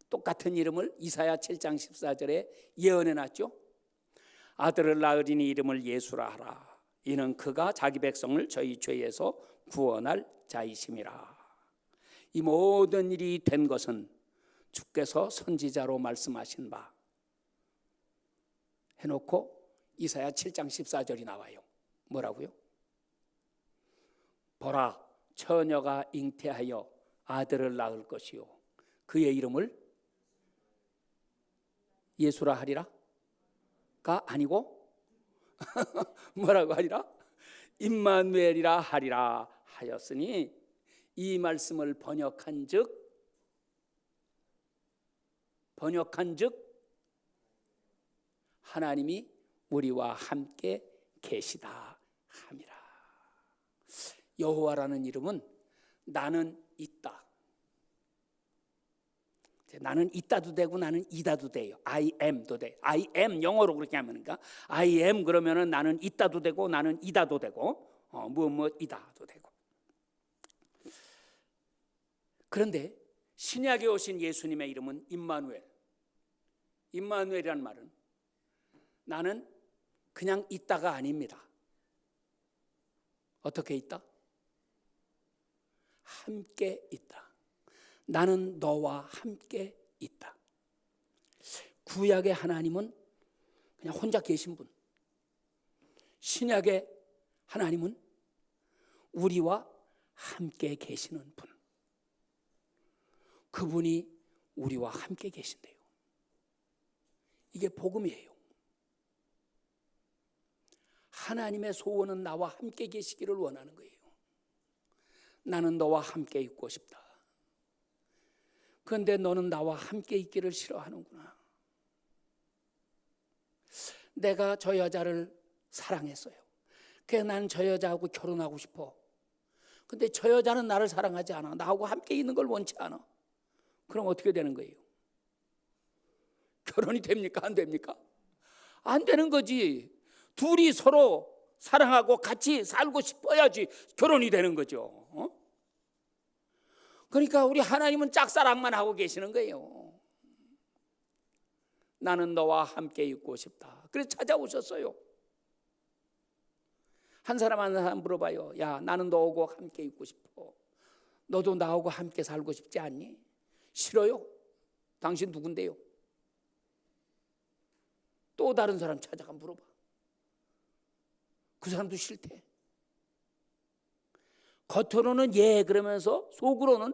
똑같은 이름을 이사야 7장 14절에 예언해놨죠. 아들을 낳으리니 이름을 예수라 하라. 이는 그가 자기 백성을 저희 죄에서 구원할 자이심이라. 이 모든 일이 된 것은 주께서 선지자로 말씀하신 바 해놓고 이사야 7장 14절이 나와요. 뭐라고요? 보라, 처녀가 잉태하여 아들을 낳을 것이요 그의 이름을 예수라 하리라? 가 아니고 뭐라고 하리라? 임마누엘이라 하리라 하였으니 이 말씀을 번역한즉 하나님이 우리와 함께 계시다 함이라. 여호와라는 이름은 나는 있다. 나는 있다도 되고 나는 이다도 돼요. I am도 돼. I am 영어로 그렇게 하면니까 I am 그러면은 나는 있다도 되고 나는 이다도 되고 이다도 되고. 그런데 신약에 오신 예수님의 이름은 임마누엘. 임마누엘이란 말은 나는 그냥 있다가 아닙니다. 어떻게 있다? 함께 있다. 나는 너와 함께 있다. 구약의 하나님은 그냥 혼자 계신 분. 신약의 하나님은 우리와 함께 계시는 분. 그분이 우리와 함께 계신대요. 이게 복음이에요. 하나님의 소원은 나와 함께 계시기를 원하는 거예요. 나는 너와 함께 있고 싶다. 그런데 너는 나와 함께 있기를 싫어하는구나. 내가 저 여자를 사랑했어요. 그래서 나는 저 여자하고 결혼하고 싶어. 근데 저 여자는 나를 사랑하지 않아. 나하고 함께 있는 걸 원치 않아. 그럼 어떻게 되는 거예요? 결혼이 됩니까? 안 됩니까? 안 되는 거지. 둘이 서로 사랑하고 같이 살고 싶어야지 결혼이 되는 거죠. 그러니까 우리 하나님은 짝사랑만 하고 계시는 거예요. 나는 너와 함께 있고 싶다. 그래서 찾아오셨어요. 한 사람 물어봐요. 야, 나는 너하고 함께 있고 싶어. 너도 나하고 함께 살고 싶지 않니? 싫어요. 당신 누군데요? 또 다른 사람 찾아가 물어봐. 그 사람도 싫대. 겉으로는 예 그러면서 속으로는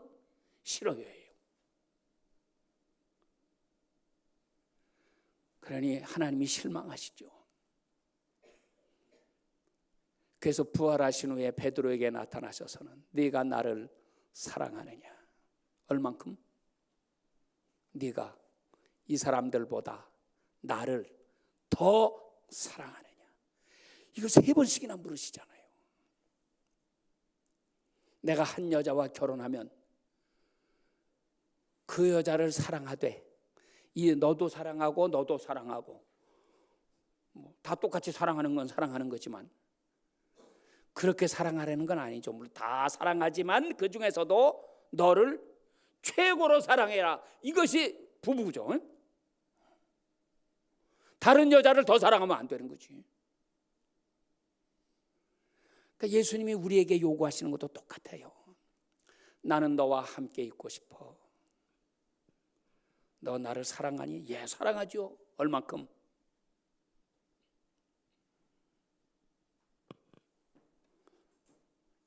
싫어요. 그러니 하나님이 실망하시죠. 그래서 부활하신 후에 베드로에게 나타나셔서는 네가 나를 사랑하느냐? 얼만큼? 네가 이 사람들보다 나를 더 사랑하느냐? 이걸 3번씩이나 물으시잖아요. 내가 한 여자와 결혼하면 그 여자를 사랑하되 너도 사랑하고 너도 사랑하고 다 똑같이 사랑하는 건 사랑하는 거지만 그렇게 사랑하려는 건 아니죠. 물론 다 사랑하지만 그 중에서도 너를 최고로 사랑해라. 이것이 부부죠. 다른 여자를 더 사랑하면 안 되는 거지. 그러니까 예수님이 우리에게 요구하시는 것도 똑같아요. 나는 너와 함께 있고 싶어. 너 나를 사랑하니? 예, 사랑하죠. 얼만큼?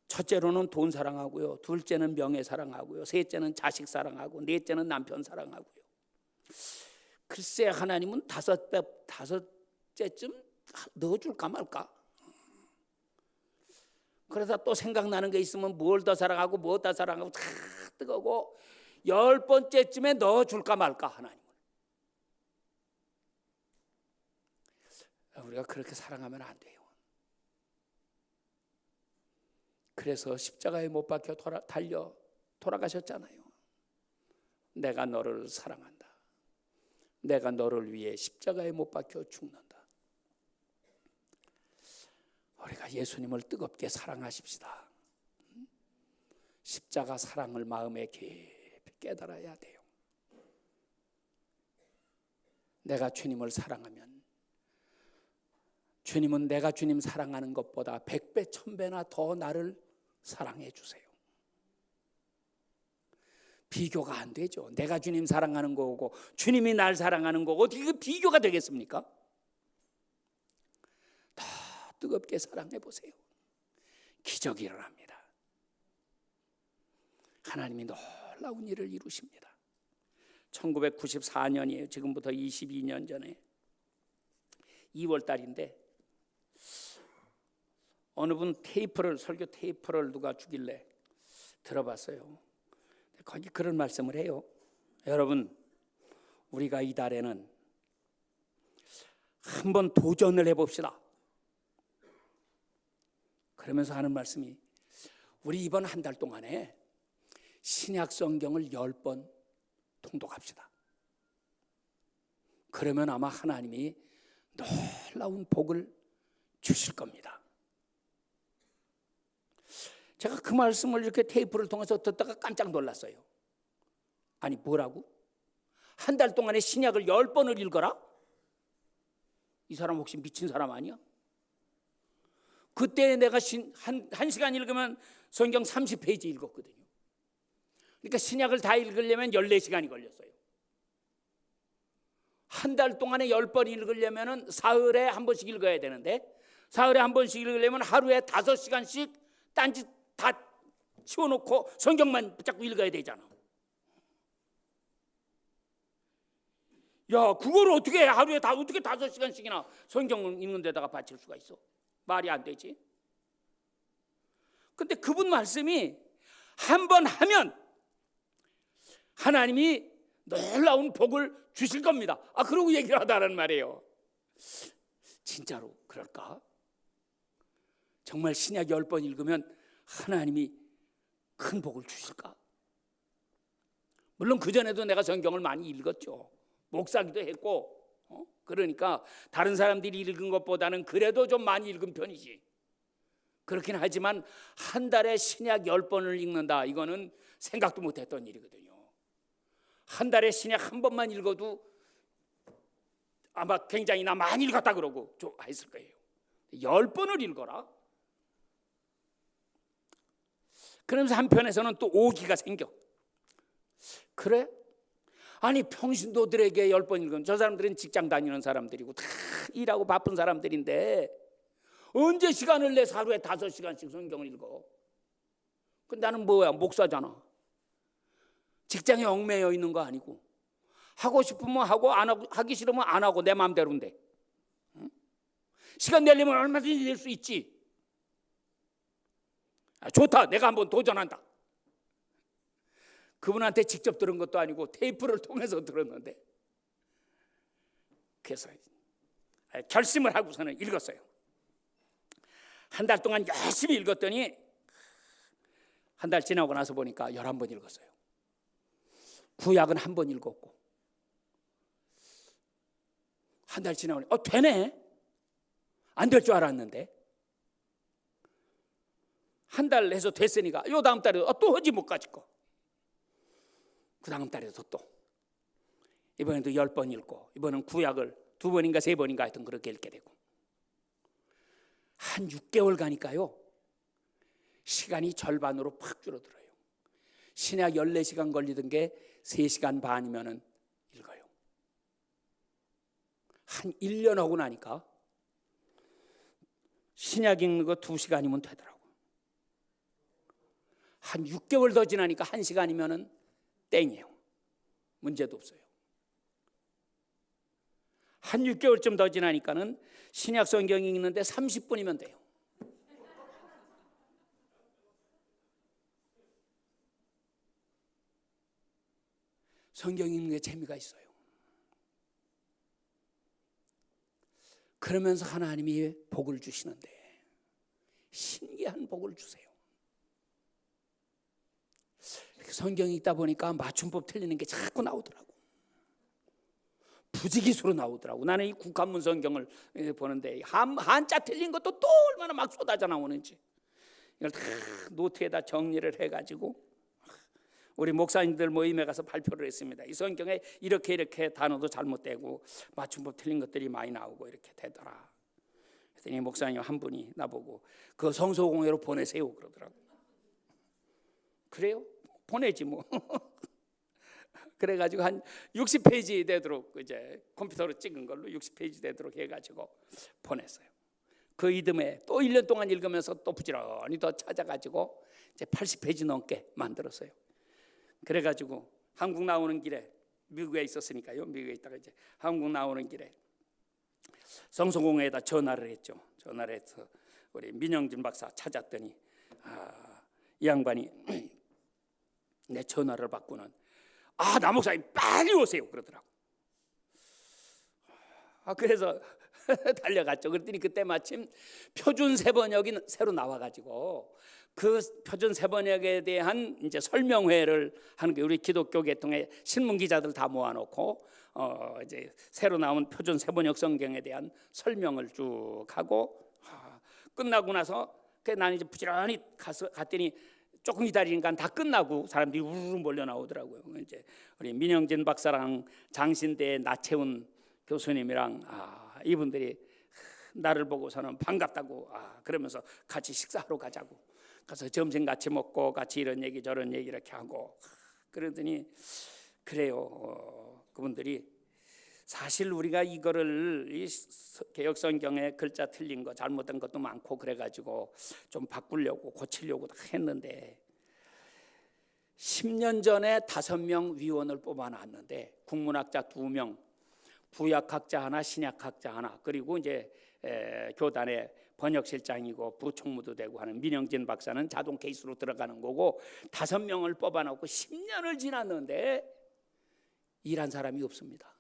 첫째로는 돈 사랑하고요. 둘째는 명예 사랑하고요. 셋째는 자식 사랑하고 넷째는 남편 사랑하고요. 글쎄 하나님은 다섯째쯤 넣어줄까 말까? 그래서 또 생각나는 게 있으면 뭘 더 사랑하고 뭐 더 사랑하고 다 뜨거고 10번째쯤에 넣어줄까 말까 하나님은. 우리가 그렇게 사랑하면 안 돼요. 그래서 십자가에 못 박혀 달려 돌아가셨잖아요. 내가 너를 사랑한다. 내가 너를 위해 십자가에 못 박혀 죽는다. 우리가 예수님을 뜨겁게 사랑하십시다. 십자가 사랑을 마음에 깊이 깨달아야 돼요. 내가 주님을 사랑하면 주님은 내가 주님 사랑하는 것보다 100배, 1000배나 더 나를 사랑해 주세요. 비교가 안 되죠. 내가 주님 사랑하는 거고 주님이 날 사랑하는 거고 어떻게 그 비교가 되겠습니까? 더 뜨겁게 사랑해 보세요. 기적이 일어납니다. 하나님이 놀라운 일을 이루십니다. 1994년이에요. 지금부터 22년 전에 2월 달인데 어느 분 설교 테이프를 누가 주길래 들어봤어요. 거기 그런 말씀을 해요. 여러분, 우리가 이달에는 한번 도전을 해봅시다. 그러면서 하는 말씀이 우리 이번 한 달 동안에 신약 성경을 10번 통독합시다. 그러면 아마 하나님이 놀라운 복을 주실 겁니다. 제가 그 말씀을 이렇게 테이프를 통해서 듣다가 깜짝 놀랐어요. 아니 뭐라고? 한 달 동안에 신약을 10번을 읽어라? 이 사람 혹시 미친 사람 아니야? 그때 내가 한 시간 읽으면 성경 30페이지 읽었거든요. 그러니까 신약을 다 읽으려면 14시간이 걸렸어요. 한 달 동안에 10번 읽으려면 사흘에 한 번씩 읽어야 되는데, 사흘에 한 번씩 읽으려면 하루에 5시간씩 딴짓 다 치워놓고 성경만 붙잡고 읽어야 되잖아. 야, 그걸 어떻게 하루에 어떻게 5시간씩이나 성경을 읽는 데다가 바칠 수가 있어? 말이 안 되지. 근데 그분 말씀이 한 번 하면 하나님이 놀라운 복을 주실 겁니다. 그러고 얘기를 하다는 말이에요. 진짜로 그럴까? 정말 신약 10번 읽으면 하나님이 큰 복을 주실까? 물론 그전에도 내가 성경을 많이 읽었죠. 목사기도 했고, 그러니까 다른 사람들이 읽은 것보다는 그래도 좀 많이 읽은 편이지. 그렇긴 하지만 한 달에 신약 10번을 읽는다, 이거는 생각도 못했던 일이거든요. 한 달에 신약 한 번만 읽어도 아마 굉장히 나 많이 읽었다 그러고 했을 거예요. 10번을 읽어라. 그러면서 한편에서는 또 오기가 생겨. 그래? 아니, 평신도들에게 10번 읽으면, 저 사람들은 직장 다니는 사람들이고 다 일하고 바쁜 사람들인데 언제 시간을 내서 하루에 5시간씩 성경을 읽어? 근데 나는 뭐야? 목사잖아. 직장에 얽매여 있는 거 아니고, 하고 싶으면 하고 안 하고, 하기 싫으면 안 하고 내 마음대로인데, 시간 내려면 얼마든지 낼 수 있지. 좋다, 내가 한번 도전한다. 그분한테 직접 들은 것도 아니고 테이프를 통해서 들었는데, 그래서 결심을 하고서는 읽었어요. 한 달 동안 열심히 읽었더니 한 달 지나고 나서 보니까 11번 읽었어요. 구약은 한 번 읽었고, 한 달 지나고 되네? 안 될 줄 알았는데 한 달 해서 됐으니까 요 다음 달에도 또 하지 못 가지고, 그 다음 달에도 또, 이번에도 10번 읽고, 이번엔 구약을 2번인가 3번인가 하여튼 그렇게 읽게 되고, 한 6개월 가니까요 시간이 절반으로 팍 줄어들어요. 신약 14시간 걸리던 게 3시간 반이면 읽어요. 한 1년 하고 나니까 신약 읽는 거 2시간이면 되더라고. 한 6개월 더 지나니까 1시간이면 땡이에요. 문제도 없어요. 한 6개월쯤 더 지나니까는 신약 성경 읽는데 30분이면 돼요. 성경 읽는 게 재미가 있어요. 그러면서 하나님이 복을 주시는데 신기한 복을 주세요. 성경 읽다 보니까 맞춤법 틀리는 게 자꾸 나오더라고. 부지기수로 나오더라고. 나는 이 국한문 성경을 보는데 한자 틀린 것도 또 얼마나 막 쏟아져 나오는지, 이걸 다 노트에다 정리를 해가지고 우리 목사님들 모임에 가서 발표를 했습니다. 이 성경에 이렇게 단어도 잘못되고 맞춤법 틀린 것들이 많이 나오고 이렇게 되더라. 그랬더니 목사님 한 분이 나보고 그 성소공회로 보내세요 그러더라고. 그래요? 보내지 뭐. 그래가지고 한 60페이지 되도록 이제 컴퓨터로 찍은 걸로 60페이지 되도록 해가지고 보냈어요. 그 이듬해 또 1년 동안 읽으면서 또 부지런히 더 찾아가지고 이제 80페이지 넘게 만들었어요. 그래가지고 한국 나오는 길에, 미국에 있었으니까요, 미국에 있다가 이제 한국 나오는 길에 성소공회에다 전화를 했죠. 전화를 해서 우리 민영진 박사 찾았더니 이 양반이 내 전화를 받고는 나 목사님 빨리 오세요 그러더라고. 그래서 달려갔죠. 그랬더니 그때 마침 표준 세번역이 새로 나와가지고 그 표준 세번역에 대한 이제 설명회를 하는 게, 우리 기독교 계통의 신문 기자들 다 모아놓고 이제 새로 나온 표준 세번역 성경에 대한 설명을 쭉 하고, 끝나고 나서 나는 이제 부지런히 갔더니 조금 기다리니까 다 끝나고 사람들이 우르르 몰려 나오더라고요. 이제 우리 민영진 박사랑 장신대 나채훈 교수님이랑 이분들이 나를 보고서는 반갑다고 그러면서 같이 식사하러 가자고 가서 점심 같이 먹고 같이 이런 얘기 저런 얘기 이렇게 하고, 그러더니 그래요. 그분들이 사실 우리가 이거를 이 개역 성경에 글자 틀린 거 잘못된 것도 많고 그래가지고 좀 바꾸려고 고치려고 다 했는데 10년 전에 5명 위원을 뽑아놨는데 국문학자 2명, 구약학자 하나, 신약학자 하나, 그리고 이제 교단의 번역실장이고 부총무도 되고 하는 민영진 박사는 자동 케이스로 들어가는 거고 5명을 뽑아놓고 10년을 지났는데 일한 사람이 없습니다.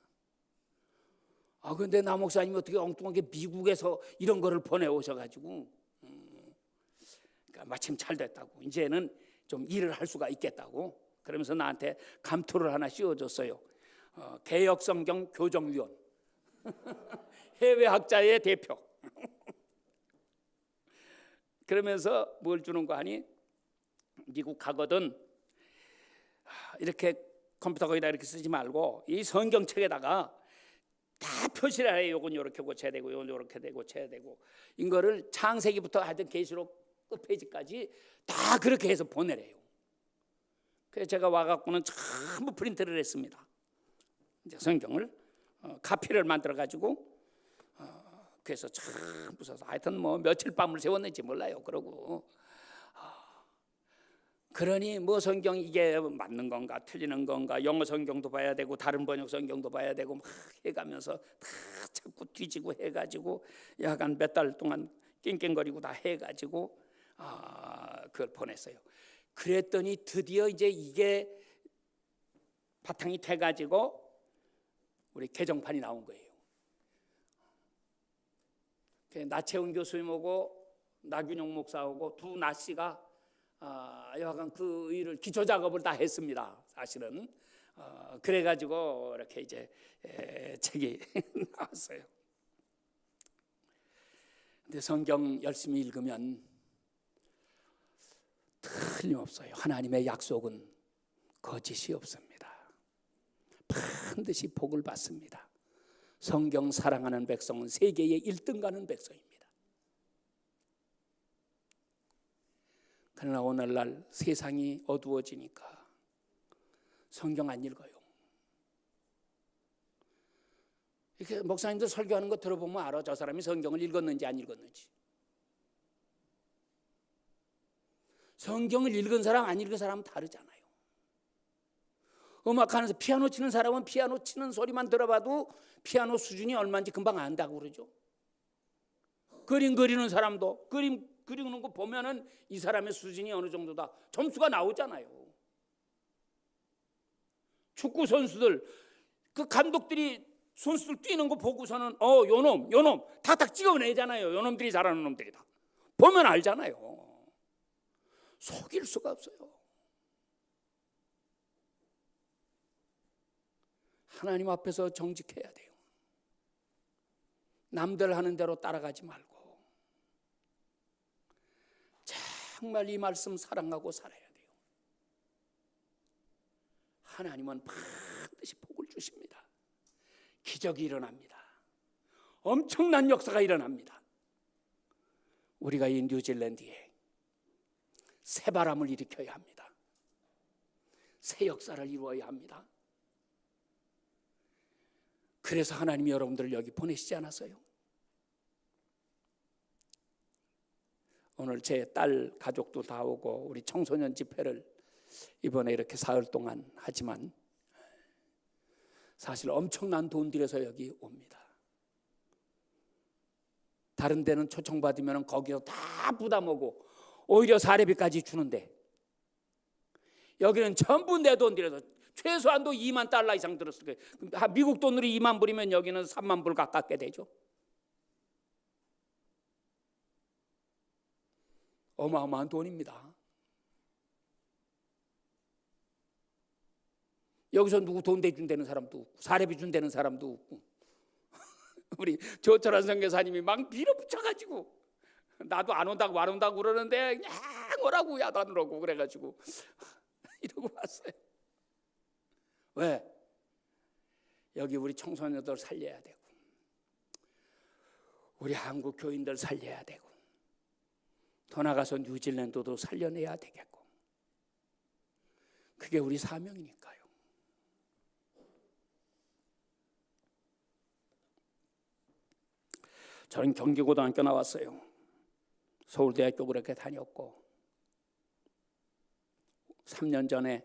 근데 나 목사님이 어떻게 엉뚱하게 미국에서 이런 거를 보내오셔가지고 그러니까 마침 잘 됐다고 이제는 좀 일을 할 수가 있겠다고 그러면서 나한테 감투를 하나 씌워줬어요. 개역성경 교정위원 해외학자의 대표. 그러면서 뭘 주는 거 하니 미국 가거든 이렇게 컴퓨터 거기다 이렇게 쓰지 말고 이 성경책에다가 다 표시를 해요. 요건 이렇게 고쳐야 되고 요건 이렇게 고쳐야 되고 이거를 창세기부터 하여튼 계시록 끝 페이지까지 다 그렇게 해서 보내래요. 그래서 제가 와갖고는 전부 프린트를 했습니다. 이제 성경을 카피를 만들어 가지고 그래서 참 무서워서 하여튼 뭐 며칠 밤을 새웠는지 몰라요. 그러고 그러니 뭐 성경 이게 맞는 건가 틀리는 건가 영어 성경도 봐야 되고 다른 번역 성경도 봐야 되고 막 해가면서 다 자꾸 뒤지고 해가지고 약간 몇 달 동안 낑낑거리고 다 해가지고 그걸 보냈어요. 그랬더니 드디어 이제 이게 바탕이 돼가지고 우리 개정판이 나온 거예요. 나채훈 교수님하고 나균용 목사하고 두 나씨가 여하간 그 일을 기초 작업을 다 했습니다. 사실은 그래가지고 이렇게 이제 책이 나왔어요. 근데 성경 열심히 읽으면 틀림없어요. 하나님의 약속은 거짓이 없습니다. 반드시 복을 받습니다. 성경 사랑하는 백성은 세계에 1등 가는 백성입니다. 그러나 오늘날 세상이 어두워지니까 성경 안 읽어요. 이렇게 목사님들 설교하는 거 들어보면 알아. 저 사람이 성경을 읽었는지 안 읽었는지. 성경을 읽은 사람 안 읽은 사람은 다르잖아요. 음악하면서 피아노 치는 사람은 피아노 치는 소리만 들어봐도 피아노 수준이 얼마인지 금방 안다고 그러죠. 그림 그리는 사람도 그림 그리는 거 보면은 이 사람의 수준이 어느 정도다 점수가 나오잖아요. 축구 선수들 그 감독들이 선수들 뛰는 거 보고서는 요놈 탁탁 찍어내잖아요. 요놈들이 잘하는 놈들이다. 보면 알잖아요. 속일 수가 없어요. 하나님 앞에서 정직해야 돼요. 남들 하는 대로 따라가지 말고 정말 이 말씀 사랑하고 살아야 돼요. 하나님은 반드시 복을 주십니다. 기적이 일어납니다. 엄청난 역사가 일어납니다. 우리가 이 뉴질랜드에 새 바람을 일으켜야 합니다. 새 역사를 이루어야 합니다. 그래서 하나님이 여러분들을 여기 보내시지 않았어요? 오늘 제 딸 가족도 다 오고 우리 청소년 집회를 이번에 이렇게 사흘 동안 하지만 사실 엄청난 돈 들여서 여기 옵니다. 다른 데는 초청받으면 거기서 다 부담하고 오히려 사례비까지 주는데 여기는 전부 내 돈 들여서 최소한도 2만 달러 이상 들었을 거예요. 미국 돈으로 2만 불이면 여기는 3만 불 가깝게 되죠. 어마어마한 돈입니다. 여기서 누구 돈 대준다는 사람도 없고 사례비 준다는 사람도 없고 우리 조철한 선교사님이 막 밀어붙여가지고 나도 안 온다고 그러는데 그냥 오라고 야단으로고 그래가지고 이러고 왔어요. 왜? 여기 우리 청소년들 살려야 되고 우리 한국 교인들 살려야 되고 더 나가서 뉴질랜드도 살려내야 되겠고 그게 우리 사명이니까요. 저는 경기고등학교 나왔어요. 서울대학교 그렇게 다녔고 3년 전에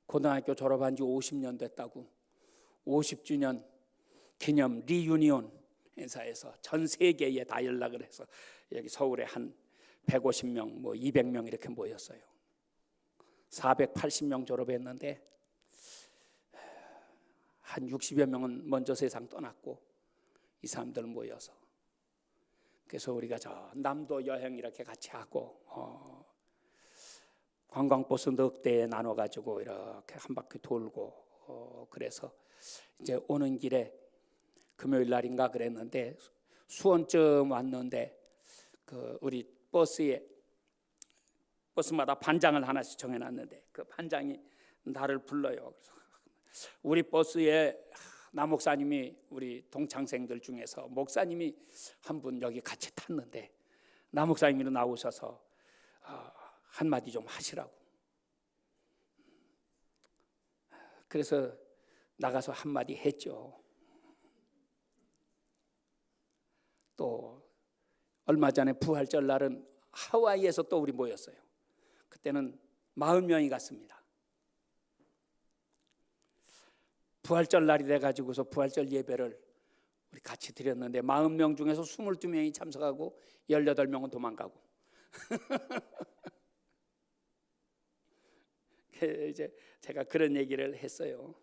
고등학교 졸업한 지 50년 됐다고 50주년 기념 리유니온 행사에서 전 세계에 다 연락을 해서 여기 서울에 한 150명, 200명 이렇게 모였어요. 480명 졸업했는데 한 60여 명은 먼저 세상 떠났고 이 사람들 모여서 그래서 우리가 저 남도 여행 이렇게 같이 하고 관광버스 넉 대에 나눠가지고 이렇게 한 바퀴 돌고 그래서 이제 오는 길에 금요일 날인가 그랬는데 수원쯤 왔는데 그 우리 버스마다 반장을 하나씩 정해놨는데 그 반장이 나를 불러요. 그래서 우리 버스에 나 목사님이 우리 동창생들 중에서 목사님이 한 분 여기 같이 탔는데 나 목사님이 나오셔서 한마디 좀 하시라고. 그래서 나가서 한마디 했죠. 또 얼마 전에 부활절 날은 하와이에서 또 우리 모였어요. 그때는 40명이 갔습니다. 부활절 날이 돼가지고서 부활절 예배를 우리 같이 드렸는데 40명 중에서 22명이 참석하고 18명은 도망가고 이제 제가 그런 얘기를 했어요.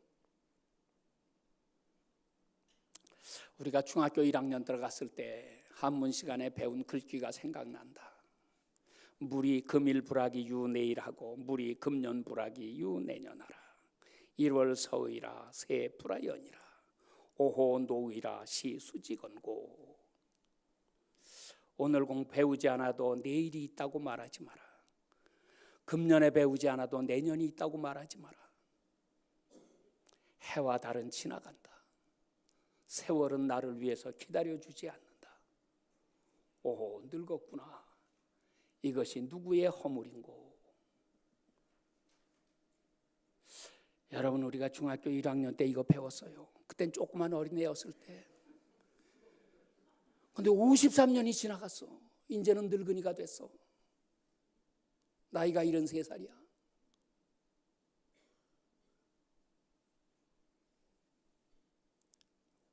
우리가 중학교 1학년 들어갔을 때 한문 시간에 배운 글귀가 생각난다. 물이 금일불하기 유내일하고 물이 금년불하기 유내년하라. 1월 서의라 새불하연이라 오호 노의라 시수지건고. 오늘 공 배우지 않아도 내일이 있다고 말하지 마라. 금년에 배우지 않아도 내년이 있다고 말하지 마라. 해와 달은 지나간다. 세월은 나를 위해서 기다려주지 않는다. 오호 늙었구나. 이것이 누구의 허물인고. 여러분 우리가 중학교 1학년 때 이거 배웠어요. 그땐 조그만 어린애였을 때. 근데 53년이 지나갔어. 이제는 늙은이가 됐어. 나이가 73살이야.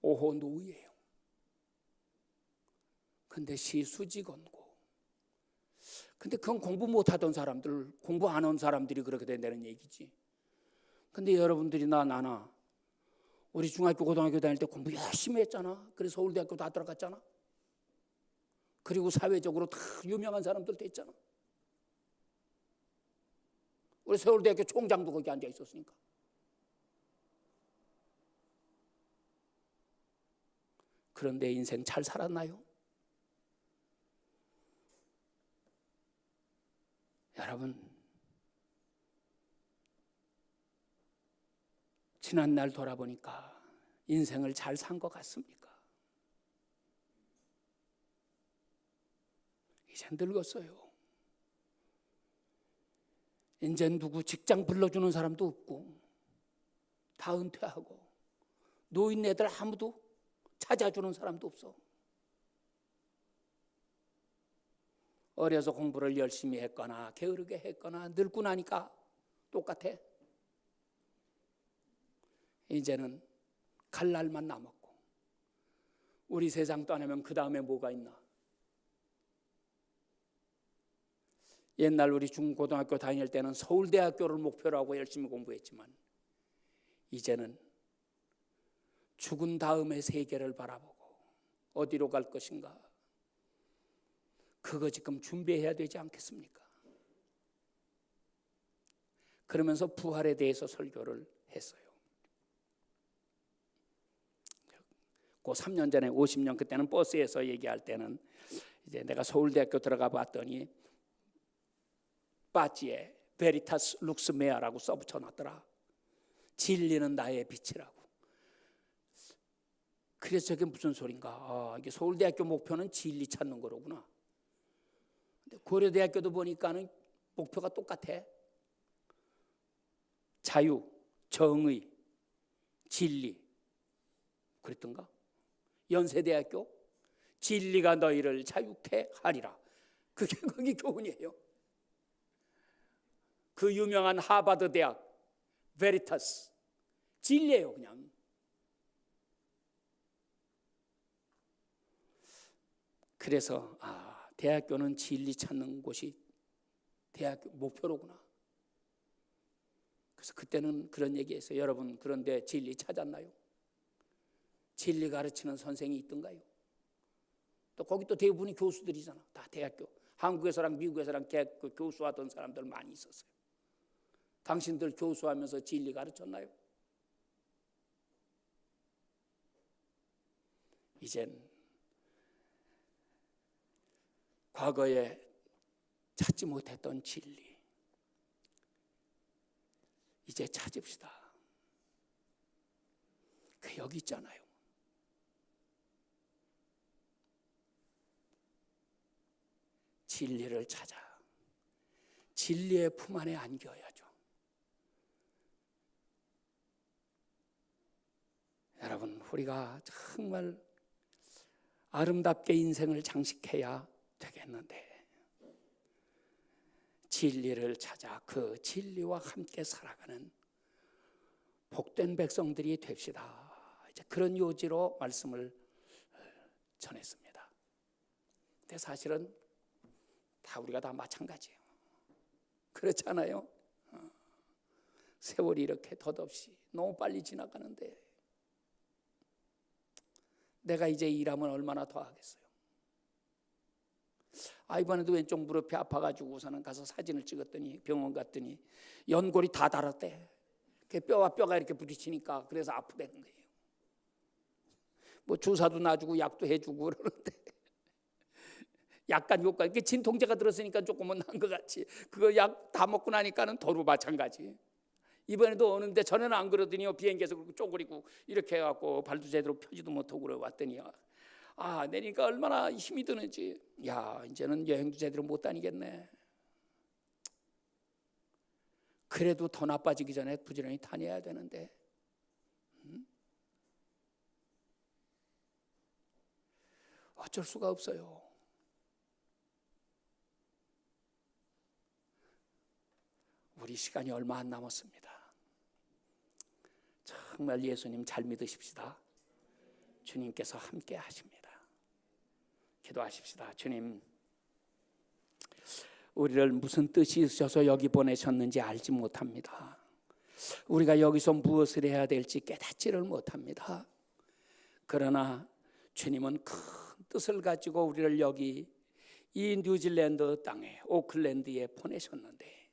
오호 노예요. 근데 시수지건고. 근데 그건 공부 못하던 사람들, 공부 안 한 사람들이 그렇게 된다는 얘기지. 근데 여러분들이 나나 우리 중학교 고등학교 다닐 때 공부 열심히 했잖아. 그래서 서울대학교 다 들어갔잖아. 그리고 사회적으로 다 유명한 사람들 됐잖아. 우리 서울대학교 총장도 거기 앉아 있었으니까. 그런데 인생 잘 살았나요? 여러분 지난날 돌아보니까 인생을 잘 산 것 같습니까? 이제 늙었어요. 이제 누구 직장 불러주는 사람도 없고 다 은퇴하고 노인네들 아무도 찾아주는 사람도 없어. 어려서 공부를 열심히 했거나 게으르게 했거나 늙고 나니까 똑같아. 이제는 갈 날만 남았고 우리 세상 떠나면 그 다음에 뭐가 있나. 옛날 우리 중고등학교 다닐 때는 서울대학교를 목표로 하고 열심히 공부했지만 이제는 죽은 다음에 세계를 바라보고 어디로 갈 것인가. 그거 지금 준비해야 되지 않겠습니까? 그러면서 부활에 대해서 설교를 했어요. 그 3년 전에 50년 그때는 버스에서 얘기할 때는 이제 내가 서울대학교 들어가 봤더니 바지에 베리타스 룩스메아라고 써붙여놨더라. 진리는 나의 빛이라고. 그래서 저게 무슨 소린가. 이게 서울대학교 목표는 진리 찾는 거로구나. 근데 고려대학교도 보니까는 목표가 똑같아. 자유, 정의, 진리. 그랬던가? 연세대학교 진리가 너희를 자유케 하리라. 그게 거기 교훈이에요. 그 유명한 하버드 대학 베리타스 진리예요. 그냥 그래서 대학교는 진리 찾는 곳이 대학교 목표로구나. 그래서 그때는 그런 얘기했어요. 여러분, 그런데 진리 찾았나요? 진리 가르치는 선생이 있던가요? 또 거기 또 대부분이 교수들이잖아. 다 대학교. 한국에서랑 미국에서랑 교수하던 사람들 많이 있었어요. 당신들 교수하면서 진리 가르쳤나요? 이젠 과거에 찾지 못했던 진리 이제 찾읍시다. 그 여기 있잖아요. 진리를 찾아 진리의 품 안에 안겨야죠. 여러분, 우리가 정말 아름답게 인생을 장식해야 되겠는데 진리를 찾아 그 진리와 함께 살아가는 복된 백성들이 됩시다. 이제 그런 요지로 말씀을 전했습니다. 근데 사실은 다 우리가 다 마찬가지예요. 그렇잖아요. 세월이 이렇게 덧없이 너무 빨리 지나가는데 내가 이제 일하면 얼마나 더 하겠어요. 이번에도 왼쪽 무릎이 아파가지고 우선은 가서 사진을 찍었더니 병원 갔더니 연골이 다 닳았대. 뼈와 뼈가 이렇게 부딪히니까 그래서 아프다는 거예요. 뭐 주사도 놔주고 약도 해주고 그러는데 약간 효과, 이렇게 진통제가 들었으니까 조금은 난 것 같지. 그거 약 다 먹고 나니까는 더로 마찬가지. 이번에도 오는데 전에는 안 그러더니 비행기에서 쪼그리고 이렇게 해갖고 발도 제대로 펴지도 못하고 그래 왔더니 내니까 얼마나 힘이 드는지. 이제는 여행도 제대로 못 다니겠네. 그래도 더 나빠지기 전에 부지런히 다녀야 되는데 어쩔 수가 없어요. 우리 시간이 얼마 안 남았습니다. 정말 예수님 잘 믿으십시다. 주님께서 함께 하십니다. 기도하십시다. 주님, 우리를 무슨 뜻이 있어서 여기 보내셨는지 알지 못합니다. 우리가 여기서 무엇을 해야 될지 깨닫지를 못합니다. 그러나 주님은 큰 뜻을 가지고 우리를 여기 이 뉴질랜드 땅에 오클랜드에 보내셨는데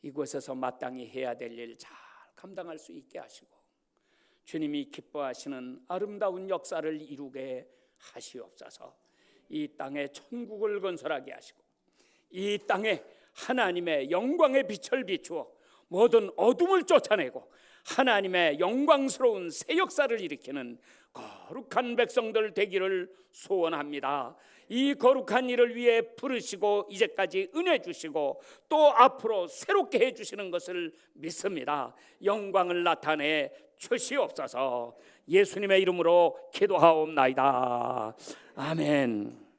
이곳에서 마땅히 해야 될 일 잘 감당할 수 있게 하시고 주님이 기뻐하시는 아름다운 역사를 이루게 하시옵소서. 이 땅에 천국을 건설하게 하시고 이 땅에 하나님의 영광의 빛을 비추어 모든 어둠을 쫓아내고 하나님의 영광스러운 새 역사를 일으키는 거룩한 백성들 되기를 소원합니다. 이 거룩한 일을 위해 부르시고 이제까지 은혜 주시고 또 앞으로 새롭게 해주시는 것을 믿습니다. 영광을 나타내 주시옵소서. 예수님의 이름으로 기도하옵나이다. 아멘.